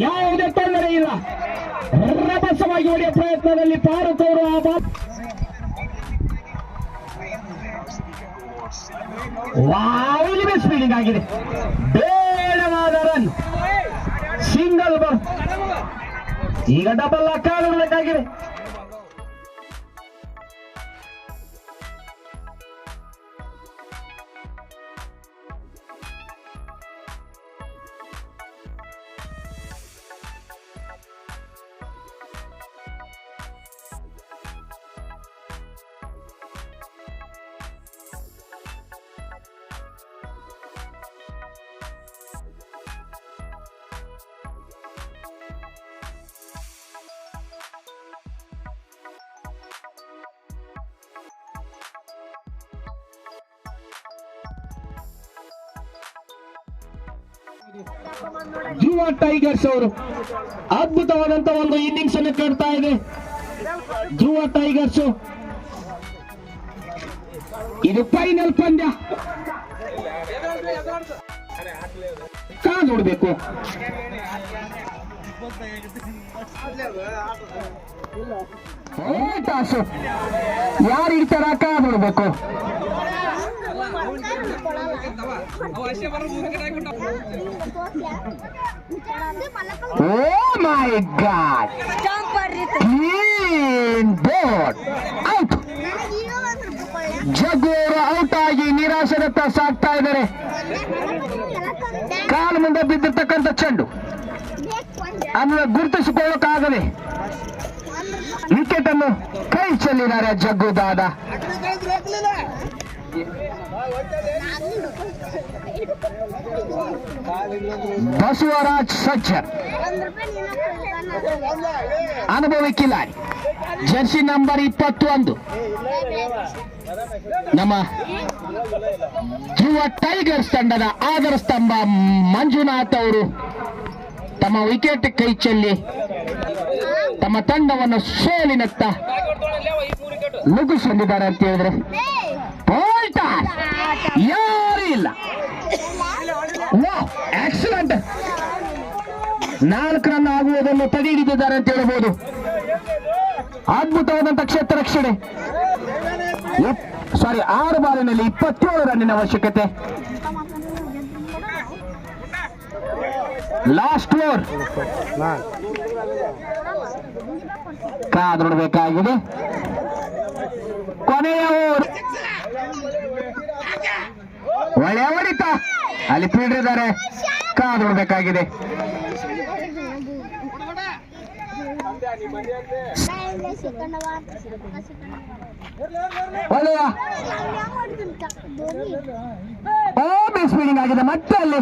ಯಾವುದೇ ತೊಂದರೆ ಇಲ್ಲ. ರಭಸವಾಗಿ ಹೊಡೆಯುವ ಪ್ರಯತ್ನದಲ್ಲಿ ಭಾರತ ಅವರು ಸ್ಪೀಡಿಂಗ್ ಆಗಿದೆ. ಬೇಡವಾದ ರನ್, ಸಿಂಗಲ್ ಬಾಲ್. ಈಗ ಡಬಲ್ ಕಾಣಬೇಕಾಗಿದೆ. ಧ್ರುವ ಟೈಗರ್ಸ್ ಅವರು ಅದ್ಭುತವಾದಂತ ಒಂದು ಇನ್ನಿಂಗ್ಸ್ ಅನ್ನು ಕಟ್ತಾ ಇದೆ. ಧ್ರುವ ಟೈಗರ್ಸ್ ಇದು ಫೈನಲ್ ಪಂದ್ಯ. ನೋಡ್ಬೇಕು ಟಾಸು ಯಾರು ಇಡ್ತಾರ ನೋಡ್ಬೇಕು. Oh my God! Clean board out. ಜಗ್ಗು ಅವರು ಔಟ್ ಆಗಿ ನಿರಾಶೆದತ್ತ ಸಾಗ್ತಾ ಇದ್ದಾರೆ. ಕಾಲು ಮುಂದೆ ಬಿದ್ದಿರ್ತಕ್ಕಂಥ ಚೆಂಡು ಅದನ್ನು ಗುರುತಿಸಿಕೊಳ್ಳೋಕ್ಕಾಗದೆ ವಿಕೆಟ್ ಅನ್ನು ಕೈ ಚೆಲ್ಲಿದ್ದಾರೆ ಜಗ್ಗು ದಾದ. ಬಸವರಾಜ್ ಸಜ್ಜರ್ ಅನುಭವಿ ಕಿಲಾಡಿ, ಜರ್ಸಿ ನಂಬರ್ 21 ನಮ್ಮ ಧ್ರುವ ಟೈಗರ್ಸ್ ತಂಡದ ಆಧಾರ ಸ್ತಂಭ ಮಂಜುನಾಥ್ ಅವರು ತಮ್ಮ ವಿಕೆಟ್ ಕೈ ಚೆಲ್ಲಿ ತಮ್ಮ ತಂಡವನ್ನು ಸೋಲಿನತ್ತ ನುಗ್ಗಿಸಿದ್ದಾರೆ ಅಂತ ಹೇಳಿದ್ರೆ ಯಾರು ಇಲ್ಲ. ಆಕ್ಸಿಡೆಂಟ್ 4 ರನ್ ಆಗುವುದನ್ನು ತಡೆ ಹಿಡಿದಿದ್ದಾರೆ ಅಂತ ಹೇಳಬಹುದು. ಅದ್ಭುತವಾದಂತಹ ಕ್ಷೇತ್ರ ರಕ್ಷಣೆ. 6 ಬಾಲಿನಲ್ಲಿ 27 ರನ್ನಿನ ಅವಶ್ಯಕತೆ. ಲಾಸ್ಟ್ ಓವರ್ ಕಾದೊಡಬೇಕಾಗಿದೆ. ಕೊನೆಯ ಓವರ್ ಒಳ್ಳೆಯ ಹೊಡಿತ ಅಲ್ಲಿ ಫೀಲ್ಡರ್ ಇದ್ದಾರೆ. ಕಾದೊಡಬೇಕಾಗಿದೆ. ಒಳ್ಳೆಯ ಸ್ಪೀಡಿಂಗ್ ಆಗಿದೆ. ಮತ್ತೆ ಅಲ್ಲಿ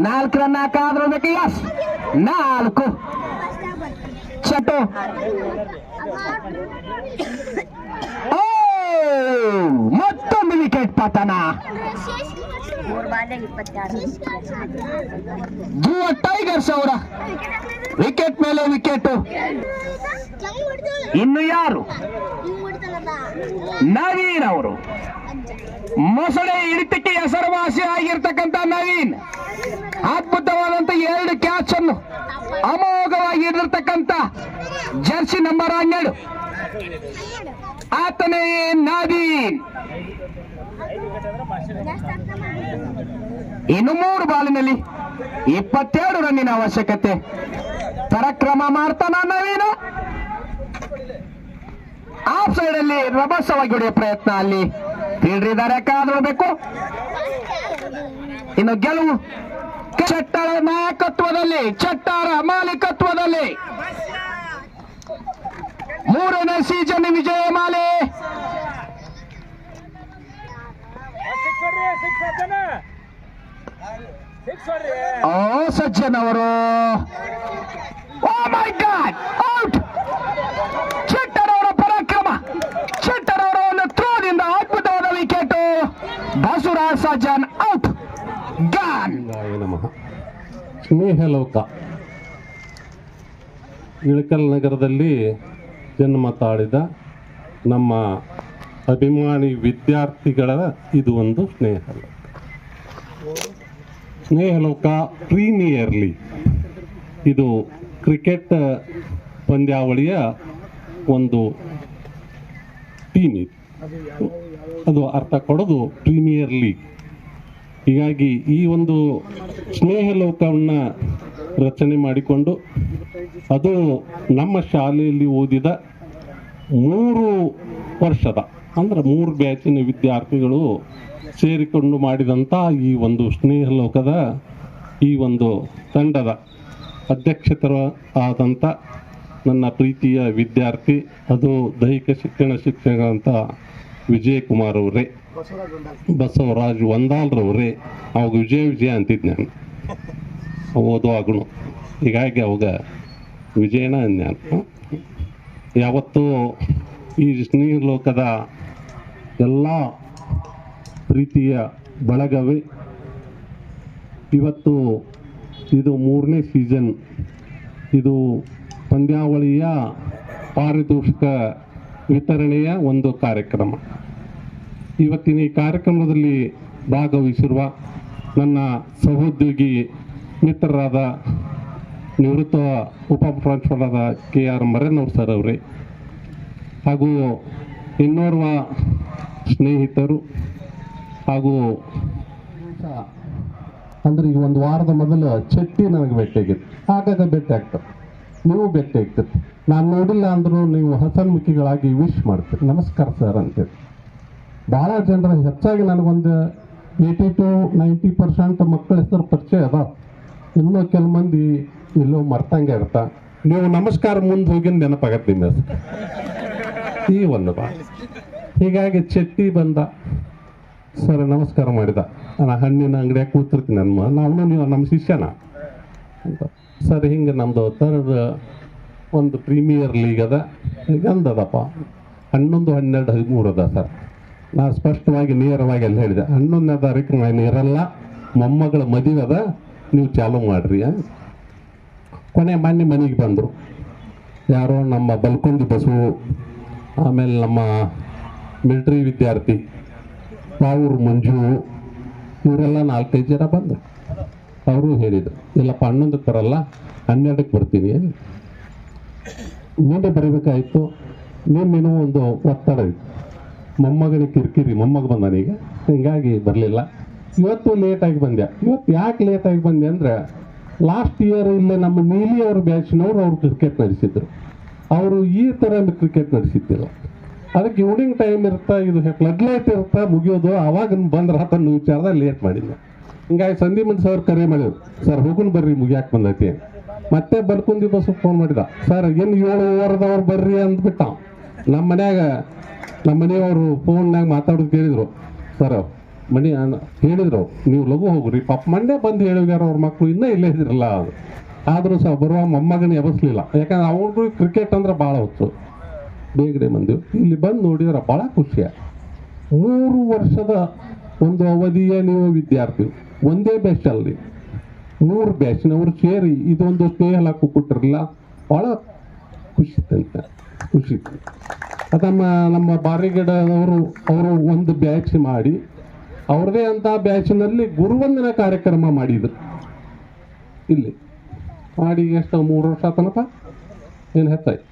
4 ರನ್ ಕಾದೊಡಬೇಕು. ಯಸ್ 4 ಚಟು. ಮತ್ತೊಂದು ವಿಕೆಟ್ ಪತನ. ಧ್ರುವ ಟೈಗರ್ಸ್ ಅವರ ವಿಕೆಟ್ ಮೇಲೆ ವಿಕೆಟ್. ಇನ್ನು ಯಾರು? ನವೀನ್ ಅವರು. ಮೊಸಳೆ ಹಿಡಿತಕ್ಕೆ ಹೆಸರುವಾಸಿ ಆಗಿರ್ತಕ್ಕಂಥ ನವೀನ್ ಅದ್ಭುತವಾದಂತ 2 ಕ್ಯಾಚ್ ಅನ್ನು ಅಮೋಘವಾಗಿ ಹಿಡಿದಿರ್ತಕ್ಕಂಥ ಜರ್ಸಿ ನಂಬರ್ 12 ಆತನೇ ನವೀನ್. ಇನ್ನು 3 ಬಾಲಿನಲ್ಲಿ 22 ರನ್ನಿನ ಅವಶ್ಯಕತೆ. ಪರಾಕ್ರಮ ಮಾಡ್ತಾನ ನವೀನ. ಆಫ್ ಸೈಡ್ ಅಲ್ಲಿ ರಭಸವಾಗಿ ಹೊಡೆಯುವ ಪ್ರಯತ್ನ. ಅಲ್ಲಿ ಫೀಲ್ಡರ್ ಇದ್ದಾರೆ, ಕಾದೊಡಬೇಕು. ಇನ್ನು ಗೆಲುವು ಚಟ್ಟರ ನಾಯಕತ್ವದಲ್ಲಿ, ಚಟ್ಟಾರ ಮಾಲೀಕತ್ವದಲ್ಲಿ 3ನೇ ಸೀಸನ್ ವಿಜಯಮಾಲೆ. ಸಜ್ಜನ್ ಅವರು ಮೈ ಗಾಡ್ ಔಟ್. ಚಟ್ಟರ್ ಅವರ ಪರಾಕ್ರಮ, ಚಟ್ಟರ್ ಅವರ ಒಂದು ಥ್ರೋದಿಂದ ಅದ್ಭುತವಾದ wicket. Basavaraj Sajjan out. Gone. Snehaloka Ilkal ನಗರದಲ್ಲಿ ಜನ್ಮ ತಾಳಿದ ನಮ್ಮ ಅಭಿಮಾನಿ ವಿದ್ಯಾರ್ಥಿಗಳ ಇದು ಒಂದು ಸ್ನೇಹಲೋಕ. ಸ್ನೇಹಲೋಕ ಪ್ರೀಮಿಯರ್ ಲೀಗ್ ಇದು ಕ್ರಿಕೆಟ್ ಪಂದ್ಯಾವಳಿಯ ಒಂದು ಟೀಮ್ ಇದು. ಅದು ಅರ್ಥ ಕೊಡೋದು ಪ್ರೀಮಿಯರ್ ಲೀಗ್. ಹೀಗಾಗಿ ಈ ಒಂದು ಸ್ನೇಹಲೋಕವನ್ನು ರಚನೆ ಮಾಡಿಕೊಂಡು ಅದು ನಮ್ಮ ಶಾಲೆಯಲ್ಲಿ ಓದಿದ 3 ವರ್ಷದ ಅಂದ್ರೆ 3 ಬ್ಯಾಚಿನ ವಿದ್ಯಾರ್ಥಿಗಳು ಸೇರಿಕೊಂಡು ಮಾಡಿದಂಥ ಈ ಒಂದು ಸ್ನೇಹಲೋಕದ ಈ ಒಂದು ತಂಡದ ಅಧ್ಯಕ್ಷತರ ಆದಂಥ ನನ್ನ ಪ್ರೀತಿಯ ವಿದ್ಯಾರ್ಥಿ, ಅದು ದೈಹಿಕ ಶಿಕ್ಷಕ ಅಂತ ವಿಜಯಕುಮಾರ್ ಅವರೇ, ಬಸವರಾಜ್ ವಂದಾಲ್ರವರೇ. ಅವಾಗ ವಿಜಯ ಅಂತಿದ್ದು ನಾನು ಓದುವಾಗನು, ಹೀಗಾಗಿ ಅವಾಗ ವಿಜಯನ ನಾನು. ಯಾವತ್ತೂ ಈ ಸ್ನೇಹಲೋಕದ ಎಲ್ಲ ಪ್ರೀತಿಯ ಬಳಗವೇ ಇವತ್ತು ಇದು 3ನೇ ಸೀಸನ್. ಇದು ಪಂದ್ಯಾವಳಿಯ ಪಾರಿತೋಷಿಕ ವಿತರಣೆಯ ಒಂದು ಕಾರ್ಯಕ್ರಮ. ಇವತ್ತಿನ ಈ ಕಾರ್ಯಕ್ರಮದಲ್ಲಿ ಭಾಗವಹಿಸಿರುವ ನನ್ನ ಸಹೋದ್ಯೋಗಿ ಮಿತ್ರರಾದ ನಿವೃತ್ತ ಉಪಪ್ರಾಂಶುಪಾಲರಾದ KR ಮರನ್ನವ್ರ ಸರ್ ಅವರೇ, ಹಾಗೂ ಇನ್ನೋರ್ವ ಸ್ನೇಹಿತರು, ಹಾಗೂ ಅಂದ್ರೆ ಈಗ 1 ವಾರದ ಮೊದಲು ಚಟ್ಟಿ ನನಗೆ ಭೇಟಿಯಾಗಿತ್ತು. ಆಗಾಗ ಭೇಟಿ ಆಗ್ತದೆ, ನೀವು ಭೇಟಿ ಆಗ್ತದೆ. ನಾನು ನೋಡಿಲ್ಲ ಅಂದರೂ ನೀವು ಹಸನ್ಮುಖಿಗಳಾಗಿ ವಿಶ್ ಮಾಡ್ತೀರಿ, ನಮಸ್ಕಾರ ಸರ್ ಅಂತೇಳಿ. ಭಾಳ ಜನರ ಹೆಚ್ಚಾಗಿ ನನಗೊಂದು 80-90% ಮಕ್ಕಳ ಹೆಸರು ಪರಿಚಯ ಅದ. ಇನ್ನೂ ಕೆಲವು ಮಂದಿ ಎಲ್ಲೋ ಮರ್ತಂಗೆ ಇರ್ತ. ನೀವು ನಮಸ್ಕಾರ ಮುಂದೆ ಹೋಗಿನ ನೆನಪಾಗತ್ತೆ ನಿಮ್ಮ ಹೆಸರು ಈ ಒಂದು ಬಾ. ಹೀಗಾಗಿ ಚಟ್ಟಿ ಬಂದ, ಸರ್ ನಮಸ್ಕಾರ ಮಾಡಿದ. ನಾನು ಹಣ್ಣಿನ ಅಂಗಡಿಯಾಗ ಕೂತಿರ್ತೀನಿ, ನಾವು ನೀವು ನಮ್ಮ ಶಿಷ್ಯನ ಅಂತ. ಸರ್ ಹಿಂಗೆ ನಮ್ಮದು ಥರ್ಡ್ ಒಂದು ಪ್ರೀಮಿಯರ್ ಲೀಗ್ ಅದ, ಈಗ ಅಂದದಪ್ಪ 11, 12, 13 ಅದ ಸರ್. ನಾನು ಸ್ಪಷ್ಟವಾಗಿ ನೇರವಾಗಿ ಅಲ್ಲಿ ಹೇಳಿದೆ, 11ನೇ ತಾರೀಕು ನಾನು ಇರಲ್ಲ, ಮೊಮ್ಮಗಳ ಮದುವೆ ಅದ, ನೀವು ಚಾಲೂ ಮಾಡಿರಿ. ಕೊನೆ ಮೊನ್ನೆ ಮನೆಗೆ ಬಂದರು ಯಾರೋ ನಮ್ಮ ಬಲ್ಕೊಂಡಿ ಬಸು, ಆಮೇಲೆ ನಮ್ಮ ಮಿಲ್ಟ್ರಿ ವಿದ್ಯಾರ್ಥಿ ಪಾವೂರು ಮಂಜು, ಇವರೆಲ್ಲ 4-5 ಜನ ಬಂದರು. ಅವರು ಹೇಳಿದರು, ಇಲ್ಲಪ್ಪ 11ಕ್ಕೆ ಬರಲ್ಲ, 12ಕ್ಕೆ ಬರ್ತೀನಿ. ಮುಂದೆ ಬರೀಬೇಕಾಯಿತು. ನಿನ್ನೇನೋ ಒಂದು ಒತ್ತಡ ಇತ್ತು, ಮೊಮ್ಮಗನಿಗೆ ಕಿರಿಕಿರಿ, ಮೊಮ್ಮಗ ಬಂದನೀಗ, ಹೀಗಾಗಿ ಬರಲಿಲ್ಲ. ಇವತ್ತು ಲೇಟಾಗಿ ಬಂದೆ. ಇವತ್ತು ಯಾಕೆ ಲೇಟಾಗಿ ಬಂದೆ ಅಂದರೆ, ಲಾಸ್ಟ್ ಇಯರ್ ಇಲ್ಲೇ ನಮ್ಮ ನೀಲಿ ಅವ್ರ ಬ್ಯಾಚ್ನವರು ಅವ್ರು ಕ್ರಿಕೆಟ್ ನಡೆಸಿದ್ರು. ಅವರು ಈ ಥರ ಕ್ರಿಕೆಟ್ ನಡೆಸಿದ್ದಿಲ್ಲ. ಅದಕ್ಕೆ ಈವ್ನಿಂಗ್ ಟೈಮ್ ಇರ್ತಾ, ಇದು ಫ್ಲಡ್ ಲೈಟ್ ಇರ್ತಾ ಮುಗಿಯೋದು, ಅವಾಗ ಬಂದ್ರೆ ಹತ್ತನ್ನು ವಿಚಾರದಾಗ ಲೇಟ್ ಮಾಡಿದ್ದೆ. ಹಿಂಗಾಗಿ ಸಂದೀಪನ್ ಸರ್ ಕರೆ ಮಾಡಿದ್ರು, ಸರ್ ಹೋಗುನ್ ಬರ್ರಿ ಮುಗಿಯಾಕೆ ಬಂದೈತಿ. ಮತ್ತೆ ಬಲ್ಕುಂದಿ ಬಸ್ಸು ಫೋನ್ ಮಾಡಿದ, ಸರ್ ಏನು 7 ಓವರ್ದವ್ರು ಬರ್ರಿ ಅಂದ್ಬಿಟ್ಟ. ನಮ್ಮ ಮನೆಯವರು ಫೋನ್ನಾಗ ಮಾತಾಡೋದು ಕೇಳಿದ್ರು, ಸರ್ ಮಣಿ ಹೇಳಿದ್ರು ನೀವು ಲಘು ಹೋಗ್ರಿ, ಪಾಪ ಮಂಡ್ಯ ಬಂದು ಹೇಳಿಗ್ಯಾರ ಅವ್ರ ಮಕ್ಕಳು ಇನ್ನೂ ಇಲ್ಲೇ ಇದ್ರಲ್ಲ. ಆದರೂ ಸಹ ಬರುವ ಮೊಮ್ಮಗನ ಎಬಸ್ಲಿಲ್ಲ, ಯಾಕಂದ್ರೆ ಅವ್ರಿಗೂ ಕ್ರಿಕೆಟ್ ಅಂದ್ರೆ ಭಾಳ ಹೊತ್ತು. ಬೇಗಡೆ ಬಂದೆವು, ಇಲ್ಲಿ ಬಂದು ನೋಡಿದ್ರೆ ಭಾಳ ಖುಷಿಯ. 3 ವರ್ಷದ ಒಂದು ಅವಧಿಯ ನೀವು ವಿದ್ಯಾರ್ಥಿ, ಒಂದೇ ಬ್ಯಾಚ್ ಅಲ್ರಿ, 3 ಬ್ಯಾಚ್ನವರು ಸೇರಿ ಇದೊಂದು ಸ್ನೇಹಲೋಕ ಕೊಟ್ಟಿರಲಿಲ್ಲ, ಭಾಳ ಖುಷಿ ಅಂತ ಖುಷಿ. ನಮ್ಮ ಬಾರಿಗಡದವರು ಅವರು ಒಂದು ಬ್ಯಾಚ್ ಮಾಡಿ ಅವ್ರದೇ ಅಂತ ಬ್ಯಾಚ್ನಲ್ಲಿ ಗುರುವಂದನ ಕಾರ್ಯಕ್ರಮ ಮಾಡಿದ್ರು. ಇಲ್ಲಿ ಮಾಡಿ ಎಷ್ಟು 3 ವರ್ಷ ಆತನಪ್ಪ, ಏನು ಹೆಚ್ಚಾಯ್ತು.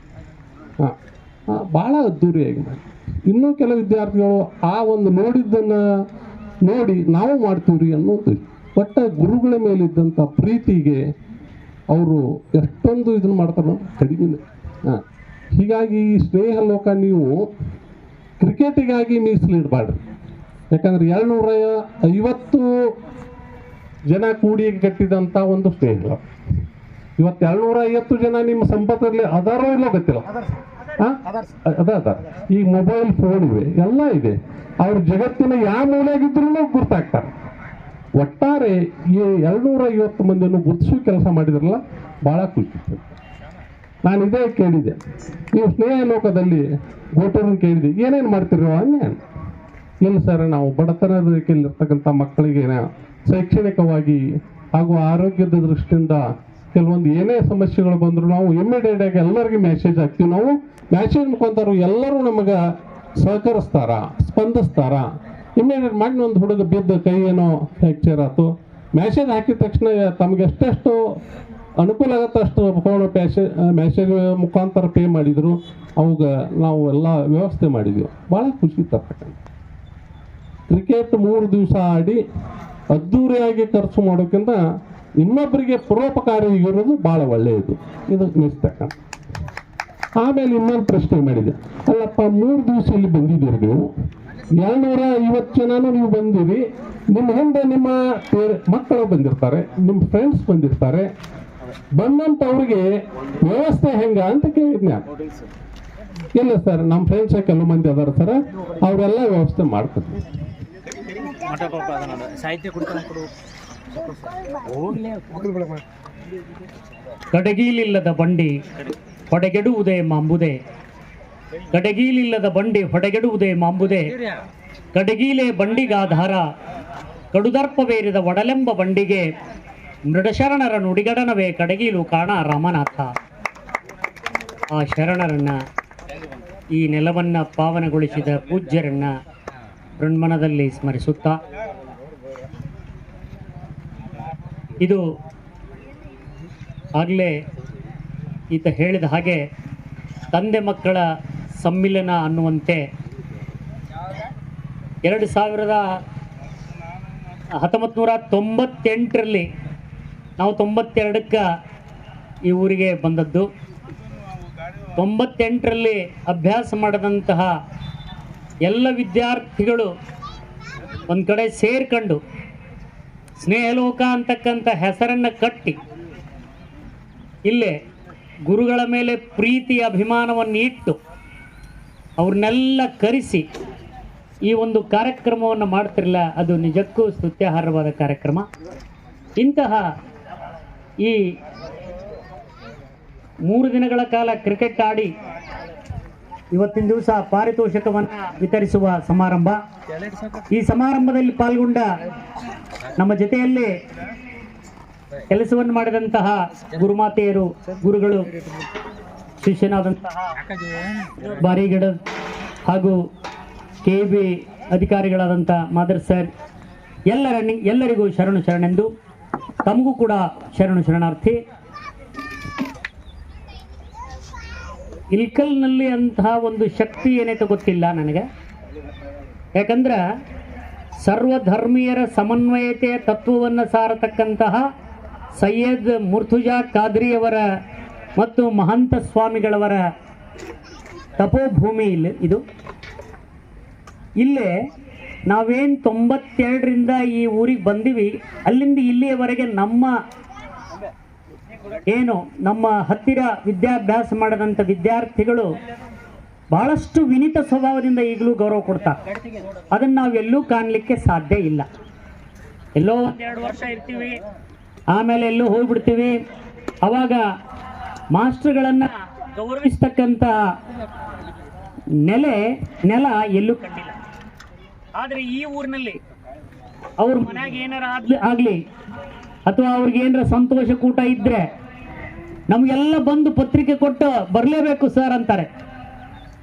ಭಾಳ ಅದ್ದೂರಿಯಾಗಿ ಮಾಡಿ. ಇನ್ನೂ ಕೆಲವು ವಿದ್ಯಾರ್ಥಿಗಳು ಆ ಒಂದು ನೋಡಿದ್ದನ್ನು ನೋಡಿ ನಾವು ಮಾಡ್ತೀವ್ರಿ ಅನ್ನೋದು. ಒಟ್ಟ ಗುರುಗಳ ಮೇಲಿದ್ದಂಥ ಪ್ರೀತಿಗೆ ಅವರು ಎಷ್ಟೊಂದು ಇದನ್ನು ಮಾಡ್ತಾರೆ ಕಡಿಮೆ. ಹೀಗಾಗಿ ಈ ಸ್ನೇಹಲೋಕ ನೀವು ಕ್ರಿಕೆಟಿಗಾಗಿ ಮೀಸಲಿಡಬಾರ್ದು. ಯಾಕಂದ್ರೆ 250 ಜನ ಕೂಡಿ ಕಟ್ಟಿದಂಥ ಒಂದು ಸ್ನೇಹಲೋಕ. ಇವತ್ತು 250 ಜನ ನಿಮ್ಮ ಸಂಪತ್ತಲ್ಲಿ ಅದಾರೋ ಇಲ್ಲೋ ಗೊತ್ತಿಲ್ಲ. ಅದ ಈಗ ಮೊಬೈಲ್ ಫೋನ್ ಇವೆ, ಎಲ್ಲ ಇದೆ. ಅವ್ರ ಜಗತ್ತಿನ ಯಾವ ಮೂಲೆಯಾಗಿದ್ರು ಗುರ್ತಾಗ್ತಾರೆ. ಒಟ್ಟಾರೆ ಈ 250 ಮಂದಿಯನ್ನು ಗುರ್ತಿಸೋ ಕೆಲಸ ಮಾಡಿದ್ರಲ್ಲ, ಭಾಳ ಖುಷಿ. ನಾನು ಇದೇ ಕೇಳಿದೆ, ನೀವು ಸ್ನೇಹಲೋಕದಲ್ಲಿ ಗೋಟೂರನ್ನು ಕೇಳಿದೆ, ಏನೇನು ಮಾಡ್ತೀರೋ ಅನ್ನೇನು. ಇಲ್ಲ ಸರ್, ನಾವು ಬಡತನದ ರೇಖೆಯಲ್ಲಿರ್ತಕ್ಕಂಥ ಮಕ್ಕಳಿಗೆ ಶೈಕ್ಷಣಿಕವಾಗಿ ಹಾಗೂ ಆರೋಗ್ಯದ ದೃಷ್ಟಿಯಿಂದ ಕೆಲವೊಂದು ಏನೇ ಸಮಸ್ಯೆಗಳು ಬಂದರೂ ನಾವು ಇಮಿಡಿಯೇಟ್ ಆಗಿ ಎಲ್ಲರಿಗೂ ಮೆಸೇಜ್ ಹಾಕ್ತೀವಿ. ನಾವು ಮೆಸೇಜ್ ಮುಖಾಂತರ ಎಲ್ಲರೂ ನಮಗೆ ಸಹಕರಿಸ್ತಾರ, ಸ್ಪಂದಿಸ್ತಾರ. ಇಮ್ಮಿಡಿಯೇಟ್ ಮಾಡಿ ಒಂದು ಹುಡುಗ ಬಿದ್ದು ಕೈ ಏನೋ ಫ್ರ್ಯಾಕ್ಚರ್ ಆಯ್ತು, ಮೆಸೇಜ್ ಹಾಕಿದ ತಕ್ಷಣ ತಮಗೆ ಎಷ್ಟೆಷ್ಟು ಅನುಕೂಲ ಆಗುತ್ತೆ ಅಷ್ಟು ಫೋನ್ ಮೆಸೇಜ್ ಮುಖಾಂತರ ಪೇ ಮಾಡಿದರು. ಅವಾಗ ನಾವು ಎಲ್ಲ ವ್ಯವಸ್ಥೆ ಮಾಡಿದ್ವಿ. ಭಾಳ ಖುಷಿ ತರ್ತಕ್ಕಂಥ ಕ್ರಿಕೆಟ್ 3 ದಿವಸ ಆಡಿ ಅದ್ಧೂರಿಯಾಗಿ ಖರ್ಚು ಮಾಡೋಕ್ಕಿಂತ ಇನ್ನೊಬ್ಬರಿಗೆ ಪರೋಪಕಾರಿ ಇರೋದು ಭಾಳ ಒಳ್ಳೆಯದು. ಇದು ಮೆಚ್ಚತಕ್ಕಂಥ. ಆಮೇಲೆ ಇನ್ನೊಂದು ಪ್ರಶ್ನೆ ಮಾಡಿದೆ, ಅಲ್ಲಪ್ಪ 3 ದಿವಸ ಇಲ್ಲಿ ಬಂದಿದ್ದೀರಿ ನೀವು, 250 ಜನನೂ ನೀವು ಬಂದಿರಿ, ನಿಮ್ಮ ಹಿಂದೆ ನಿಮ್ಮ ಮಕ್ಕಳು ಬಂದಿರ್ತಾರೆ, ನಿಮ್ಮ ಫ್ರೆಂಡ್ಸ್ ಬಂದಿರ್ತಾರೆ, ಬಂದಂಥವ್ರಿಗೆ ವ್ಯವಸ್ಥೆ ಹೆಂಗ ಅಂತ ಕೇಳಿದ್ನ. ಇಲ್ಲ ಸರ್, ನಮ್ಮ ಫ್ರೆಂಡ್ಸ್ ಕೆಲವು ಮಂದಿ ಅದಾರ ಸರ್, ಅವರೆಲ್ಲ ವ್ಯವಸ್ಥೆ ಮಾಡ್ತಾರೆ. ಕಡಗೀಲಿಲ್ಲದ ಬಂಡಿ ಹೊಡೆಗೆಡುವುದೇ ಮಾಂಬುದೆ, ಕಡಗೀಲಿಲ್ಲದ ಬಂಡಿ ಹೊಡೆಗೆಡುವುದೇ ಮಾಂಬುದೆ, ಕಡಗೀಲೆ ಬಂಡಿಗಾಧಾರ ಕಡುದರ್ಪವೇರಿದ ಒಡಲೆಂಬ ಬಂಡಿಗೆ ಮೃಡಶರಣರ ನುಡಿಗಡನವೇ ಕಡಗೀಲು ಕಾಣ ರಾಮನಾಥ. ಆ ಶರಣರನ್ನ, ಈ ನೆಲವನ್ನ ಪಾವನಗೊಳಿಸಿದ ಪೂಜ್ಯರನ್ನ ಬೃನ್ಮನದಲ್ಲಿ ಸ್ಮರಿಸುತ್ತಾ, ಇದು ಆಗಲೇ ಈತ ಹೇಳಿದ ಹಾಗೆ ತಂದೆ ಮಕ್ಕಳ ಸಮ್ಮಿಲನ ಅನ್ನುವಂತೆ 1998ರಲ್ಲಿ ನಾವು 92ಕ್ಕೆ ಈ ಊರಿಗೆ ಬಂದದ್ದು. 98ರಲ್ಲಿ ಅಭ್ಯಾಸ ಮಾಡಿದಂತಹ ಎಲ್ಲ ವಿದ್ಯಾರ್ಥಿಗಳು ಒಂದು ಕಡೆ ಸೇರ್ಕೊಂಡು ಸ್ನೇಹಲೋಕ ಅಂತಕ್ಕಂಥ ಹೆಸರನ್ನು ಕಟ್ಟಿ ಇಲ್ಲೇ ಗುರುಗಳ ಮೇಲೆ ಪ್ರೀತಿ ಅಭಿಮಾನವನ್ನು ಇಟ್ಟು ಅವ್ರನ್ನೆಲ್ಲ ಕರೆಸಿ ಈ ಒಂದು ಕಾರ್ಯಕ್ರಮವನ್ನು ಮಾಡ್ತಿರಲ್ಲ, ಅದು ನಿಜಕ್ಕೂ ಸ್ತುತ್ಯಾರ್ಹವಾದ ಕಾರ್ಯಕ್ರಮ. ಇಂತಹ ಈ 3 ದಿನಗಳ ಕಾಲ ಕ್ರಿಕೆಟ್ ಆಡಿ ಇವತ್ತಿನ ದಿವಸ ಪಾರಿತೋಷಕವನ್ನು ವಿತರಿಸುವ ಸಮಾರಂಭ. ಈ ಸಮಾರಂಭದಲ್ಲಿ ಪಾಲ್ಗೊಂಡ ನಮ್ಮ ಜೊತೆಯಲ್ಲಿ ಕೆಲಸವನ್ನು ಮಾಡಿದಂತಹ ಗುರುಮಾತೆಯರು, ಗುರುಗಳು, ಶಿಷ್ಯನಾದಂತಹ ಬಾರಿಗಡ ಹಾಗೂ KB ಅಧಿಕಾರಿಗಳಾದಂಥ ಮಾದರ್ ಸರ್, ಎಲ್ಲರಿಗೂ ಶರಣು ಶರಣೆಂದು, ತಮಗೂ ಕೂಡ ಶರಣು ಶರಣಾರ್ಥಿ. ಇಲ್ಕಲ್ನಲ್ಲಿ ಅಂತಹ ಒಂದು ಶಕ್ತಿ ಏನೈತೆ ಗೊತ್ತಿಲ್ಲ ನನಗೆ. ಯಾಕಂದ್ರೆ ಸರ್ವಧರ್ಮೀಯರ ಸಮನ್ವಯತೆಯ ತತ್ವವನ್ನು ಸಾರತಕ್ಕಂತಹ ಸೈಯದ್ ಮುರ್ತುಜಾ ಖಾದ್ರಿಯವರ ಮತ್ತು ಮಹಂತ ಸ್ವಾಮಿಗಳವರ ತಪೋಭೂಮಿ ಇದು. ಇಲ್ಲೇ ನಾವೇನು 92ರಿಂದ ಈ ಊರಿಗೆ ಬಂದಿವಿ, ಅಲ್ಲಿಂದ ಇಲ್ಲಿಯವರೆಗೆ ನಮ್ಮ ಹತ್ತಿರ ವಿದ್ಯಾಭ್ಯಾಸ ಮಾಡಿದಂಥ ವಿದ್ಯಾರ್ಥಿಗಳು ಬಹಳಷ್ಟು ವಿನೀತ ಸ್ವಭಾವದಿಂದ ಈಗಲೂ ಗೌರವ ಕೊಡ್ತಾರೆ. ಅದನ್ನು ನಾವೆಲ್ಲೂ ಕಾಣಲಿಕ್ಕೆ ಸಾಧ್ಯ ಇಲ್ಲ. ಎಲ್ಲೋ 1-2 ವರ್ಷ ಇರ್ತೀವಿ, ಆಮೇಲೆ ಎಲ್ಲೋ ಹೋಗ್ಬಿಡ್ತೀವಿ. ಅವಾಗ ಮಾಸ್ಟರ್ಗಳನ್ನು ಗೌರವಿಸ್ತಕ್ಕಂಥ ನೆಲ ಎಲ್ಲೂ ಕಂಡಿಲ್ಲ. ಆದರೆ ಈ ಊರಿನಲ್ಲಿ ಅವ್ರ ಮನ್ಯಾಗ ಏನಾರ ಆಗಲಿ ಅಥವಾ ಅವ್ರಿಗೆ ಏನಾರ ಸಂತೋಷ ಕೂಟ ಇದ್ರೆ ನಮಗೆಲ್ಲ ಬಂದು ಪತ್ರಿಕೆ ಕೊಟ್ಟು ಬರಲೇಬೇಕು ಸರ್ ಅಂತಾರೆ.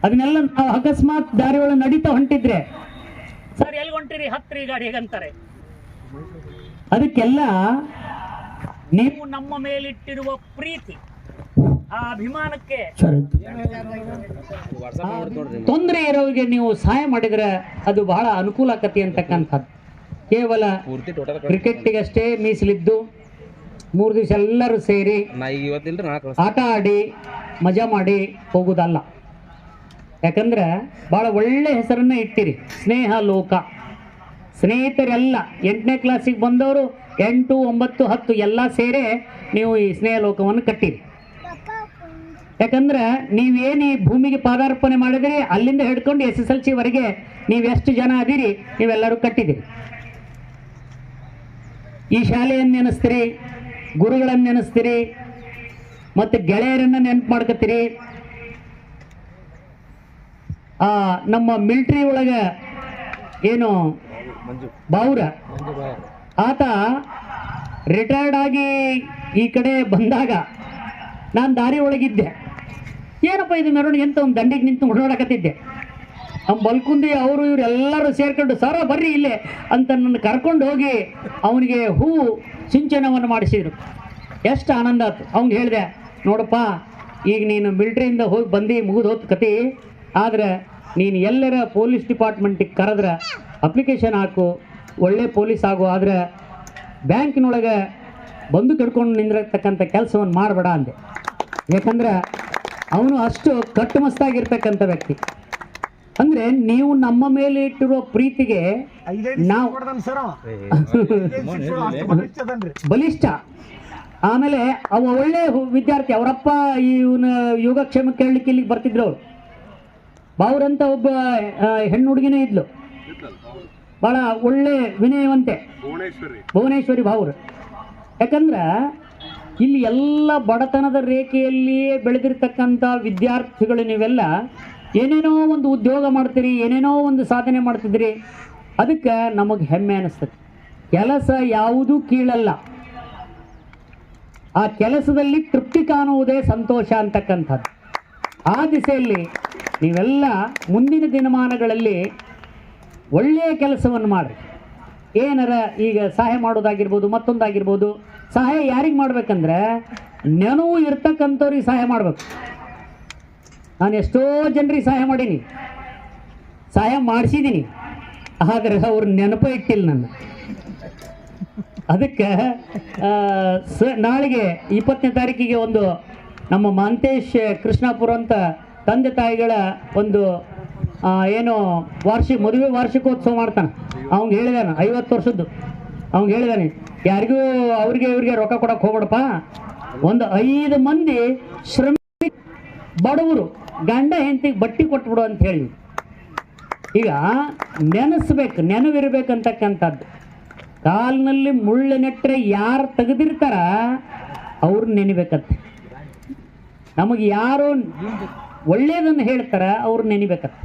ಅದನ್ನೆಲ್ಲ ನಾವು ಅಕಸ್ಮಾತ್ ದಾರಿ ಒಳಗೆ ನಡೀತಾ ಹೊಂಟಿದ್ರೆ, ಸರ್ ಎಲ್ಲಿ ಹೊಂಟಿರಿ, ಹತ್ರಿ ಗಾಡಿ ಹೇಗಂತಾರೆ. ಅದಕ್ಕೆಲ್ಲ ನೀವು ನಮ್ಮ ಮೇಲಿಟ್ಟಿರುವ ಪ್ರೀತಿ, ಆ ಅಭಿಮಾನಕ್ಕೆ ತೊಂದರೆ ಇರೋರಿಗೆ ನೀವು ಸಹಾಯ ಮಾಡಿದ್ರೆ ಅದು ಬಹಳ ಅನುಕೂಲ ಆಕತಿ ಅಂತಕ್ಕಂಥದ್ದು. ಕೇವಲ ಕ್ರಿಕೆಟ್ಟಿಗಷ್ಟೇ ಮೀಸಲಿದ್ದು 3 ದಿವಸ ಎಲ್ಲರೂ ಸೇರಿ ಆಟ ಆಡಿ ಮಜಾ ಮಾಡಿ ಹೋಗುವುದಲ್ಲ. ಯಾಕಂದ್ರೆ ಬಹಳ ಒಳ್ಳೆ ಹೆಸರನ್ನ ಇಟ್ಟಿರಿ, ಸ್ನೇಹ ಲೋಕ. ಸ್ನೇಹಿತರೆಲ್ಲ 8ನೇ ಕ್ಲಾಸಿಗೆ ಬಂದವರು 8, 9, 10 ಎಲ್ಲ ಸೇರಿ ನೀವು ಈ ಸ್ನೇಹ ಲೋಕವನ್ನು ಕಟ್ಟಿರಿ. ಯಾಕಂದ್ರೆ ನೀವೇನು ಈ ಭೂಮಿಗೆ ಪಾದಾರ್ಪಣೆ ಮಾಡಿದಿರಿ, ಅಲ್ಲಿಂದ ಹಿಡ್ಕೊಂಡು SSLC ವರೆಗೆ ನೀವು ಎಷ್ಟು ಜನ ಅದೀರಿ ನೀವೆಲ್ಲರೂ ಕಟ್ಟಿದಿರಿ. ಈ ಶಾಲೆಯನ್ನು ನೆನೆಸ್ತೀರಿ, ಗುರುಗಳನ್ನು ನೆನೆಸ್ತೀರಿ, ಮತ್ತು ಗೆಳೆಯರನ್ನ ನೆನಪು ಮಾಡ್ಕೊತೀರಿ. ನಮ್ಮ ಮಿಲಿಟ್ರಿ ಒಳಗೆ ಏನು ಬಾವುರ ಆತ ರಿಟೈರ್ಡ್ ಆಗಿ ಈ ಕಡೆ ಬಂದಾಗ ನಾನು ದಾರಿ ಒಳಗಿದ್ದೆ. ಏನಪ್ಪ ಇದು ಮೆರವಣಿಗೆ ಅಂತ ಒಂದು ದಂಡಿಗೆ ನಿಂತು ಹೊರಡಕತ್ತಿದ್ದೆ. ನಮ್ಮ ಬಲ್ಕುಂದಿ ಅವರು ಇವ್ರು ಎಲ್ಲರೂ ಸೇರ್ಕೊಂಡು ಸರ ಬರ್ರಿ ಇಲ್ಲೇ ಅಂತ ನನ್ನ ಕರ್ಕೊಂಡು ಹೋಗಿ ಅವನಿಗೆ ಹೂ ಸಿಂಚನವನ್ನು ಮಾಡಿಸಿದ್ರು. ಎಷ್ಟು ಆನಂದ ಆಯ್ತು. ಅವ್ನು ಹೇಳಿದೆ, ನೋಡಪ್ಪ ಈಗ ನೀನು ಮಿಲ್ಟ್ರಿಯಿಂದ ಹೋಗಿ ಬಂದು ಮುಗಿದು ಹೋದ ಕತೆ, ಆದರೆ ನೀನು ಎಲ್ಲರ ಪೊಲೀಸ್ ಡಿಪಾರ್ಟ್ಮೆಂಟಿಗೆ ಕರೆದ್ರೆ ಅಪ್ಲಿಕೇಶನ್ ಹಾಕು, ಒಳ್ಳೆ ಪೊಲೀಸ್ ಆಗು, ಆದರೆ ಬ್ಯಾಂಕಿನೊಳಗೆ ಬಂದು ಕಡ್ಕೊಂಡು ನಿಂದಿರತಕ್ಕಂಥ ಕೆಲಸವನ್ನು ಮಾಡಬೇಡ ಅಂದೆ. ಯಾಕಂದ್ರೆ ಅವನು ಅಷ್ಟು ಕಟ್ಟುಮಸ್ತಾಗಿರ್ತಕ್ಕಂಥ ವ್ಯಕ್ತಿ. ಅಂದರೆ ನೀವು ನಮ್ಮ ಮೇಲೆ ಇಟ್ಟಿರುವ ಪ್ರೀತಿಗೆ ನಾವು ಬಲಿಷ್ಠ. ಆಮೇಲೆ ಅವ ಒಳ್ಳೆ ವಿದ್ಯಾರ್ಥಿ. ಅವರಪ್ಪ ಇವನ ಯೋಗಕ್ಷೇಮ ಕೇಳಲಿಕ್ಕೆ ಇಲ್ಲಿಗೆ ಬರ್ತಿದ್ರು. ಅವ್ರು ಬಾವ್ರಂತ ಒಬ್ಬ ಹೆಣ್ಣು ಹುಡುಗಿನೇ ಇದ್ಲು, ಭಾಳ ಒಳ್ಳೆ ವಿನಯವಂತೆ, ಭುವನೇಶ್ವರಿ ಬಾವ್ರು. ಯಾಕಂದ್ರೆ ಇಲ್ಲಿ ಎಲ್ಲ ಬಡತನದ ರೇಖೆಯಲ್ಲಿಯೇ ಬೆಳೆದಿರ್ತಕ್ಕಂಥ ವಿದ್ಯಾರ್ಥಿಗಳು ನೀವೆಲ್ಲ ಏನೇನೋ ಒಂದು ಉದ್ಯೋಗ ಮಾಡ್ತೀರಿ, ಏನೇನೋ ಒಂದು ಸಾಧನೆ ಮಾಡ್ತಿದ್ರಿ. ಅದಕ್ಕೆ ನಮಗೆ ಹೆಮ್ಮೆ ಅನಿಸ್ತದೆ. ಕೆಲಸ ಯಾವುದೂ ಕೀಳಲ್ಲ, ಆ ಕೆಲಸದಲ್ಲಿ ತೃಪ್ತಿ ಕಾಣುವುದೇ ಸಂತೋಷ ಅಂತಕ್ಕಂಥದ್ದು. ಆ ದಿಸೆಯಲ್ಲಿ ನೀವೆಲ್ಲ ಮುಂದಿನ ದಿನಮಾನಗಳಲ್ಲಿ ಒಳ್ಳೆಯ ಕೆಲಸವನ್ನು ಮಾಡಿರಿ. ಏನಾರ ಈಗ ಸಹಾಯ ಮಾಡೋದಾಗಿರ್ಬೋದು, ಮತ್ತೊಂದಾಗಿರ್ಬೋದು. ಸಹಾಯ ಯಾರಿಗೆ ಮಾಡ್ಬೇಕಂದ್ರೆ ನೆನವು ಇರ್ತಕ್ಕಂಥವ್ರಿಗೆ ಸಹಾಯ ಮಾಡಬೇಕು. ನಾನು ಎಷ್ಟೋ ಜನರಿಗೆ ಸಹಾಯ ಮಾಡೀನಿ, ಸಹಾಯ ಮಾಡಿಸಿದ್ದೀನಿ, ಆದರೆ ಅವ್ರು ನೆನಪ ಇಟ್ಟಿಲ್ಲ ನನ್ನ. ಅದಕ್ಕೆ ನಾಳೆಗೆ 20ನೇ ತಾರೀಕಿಗೆ ಒಂದು ನಮ್ಮ ಮಾಂತೇಶ್ ಕೃಷ್ಣಾಪುರ ಅಂತ ತಂದೆ ತಾಯಿಗಳ ಒಂದು ಏನು ಮದುವೆ ವಾರ್ಷಿಕೋತ್ಸವ ಮಾಡ್ತಾನೆ. ಅವ್ನಿಗೆ ಹೇಳಿದಾನೆ 50 ವರ್ಷದ್ದು. ಅವ್ನಿಗೆ ಹೇಳಿದಾನೆ, ಯಾರಿಗೂ ಅವ್ರಿಗೆ ಇವ್ರಿಗೆ ರೊಕ್ಕ ಕೊಡಕ್ಕೆ ಹೋಗ್ಬೇಡಪ್ಪ, ಒಂದು 5 ಮಂದಿ ಶ್ರಮಿಕ ಬಡವರು ಗಂಡ ಹೆಂಡತಿಗೆ ಬಟ್ಟೆ ಕೊಟ್ಬಿಡು ಅಂತ ಹೇಳಿ. ಈಗ ನೆನೆಸ್ಬೇಕು, ನೆನವಿರ್ಬೇಕಂತಕ್ಕಂಥದ್ದು. ಕಾಲಿನಲ್ಲಿ ಮುಳ್ಳು ನೆಟ್ಟರೆ ಯಾರು ತೆಗೆದಿರ್ತಾರ ಅವ್ರು ನೆನಿಬೇಕತ್ತೆ. ನಮಗೆ ಯಾರು ಒಳ್ಳೆಯದನ್ನು ಹೇಳ್ತಾರ ಅವ್ರು ನೆನಿಬೇಕತ್ತೆ.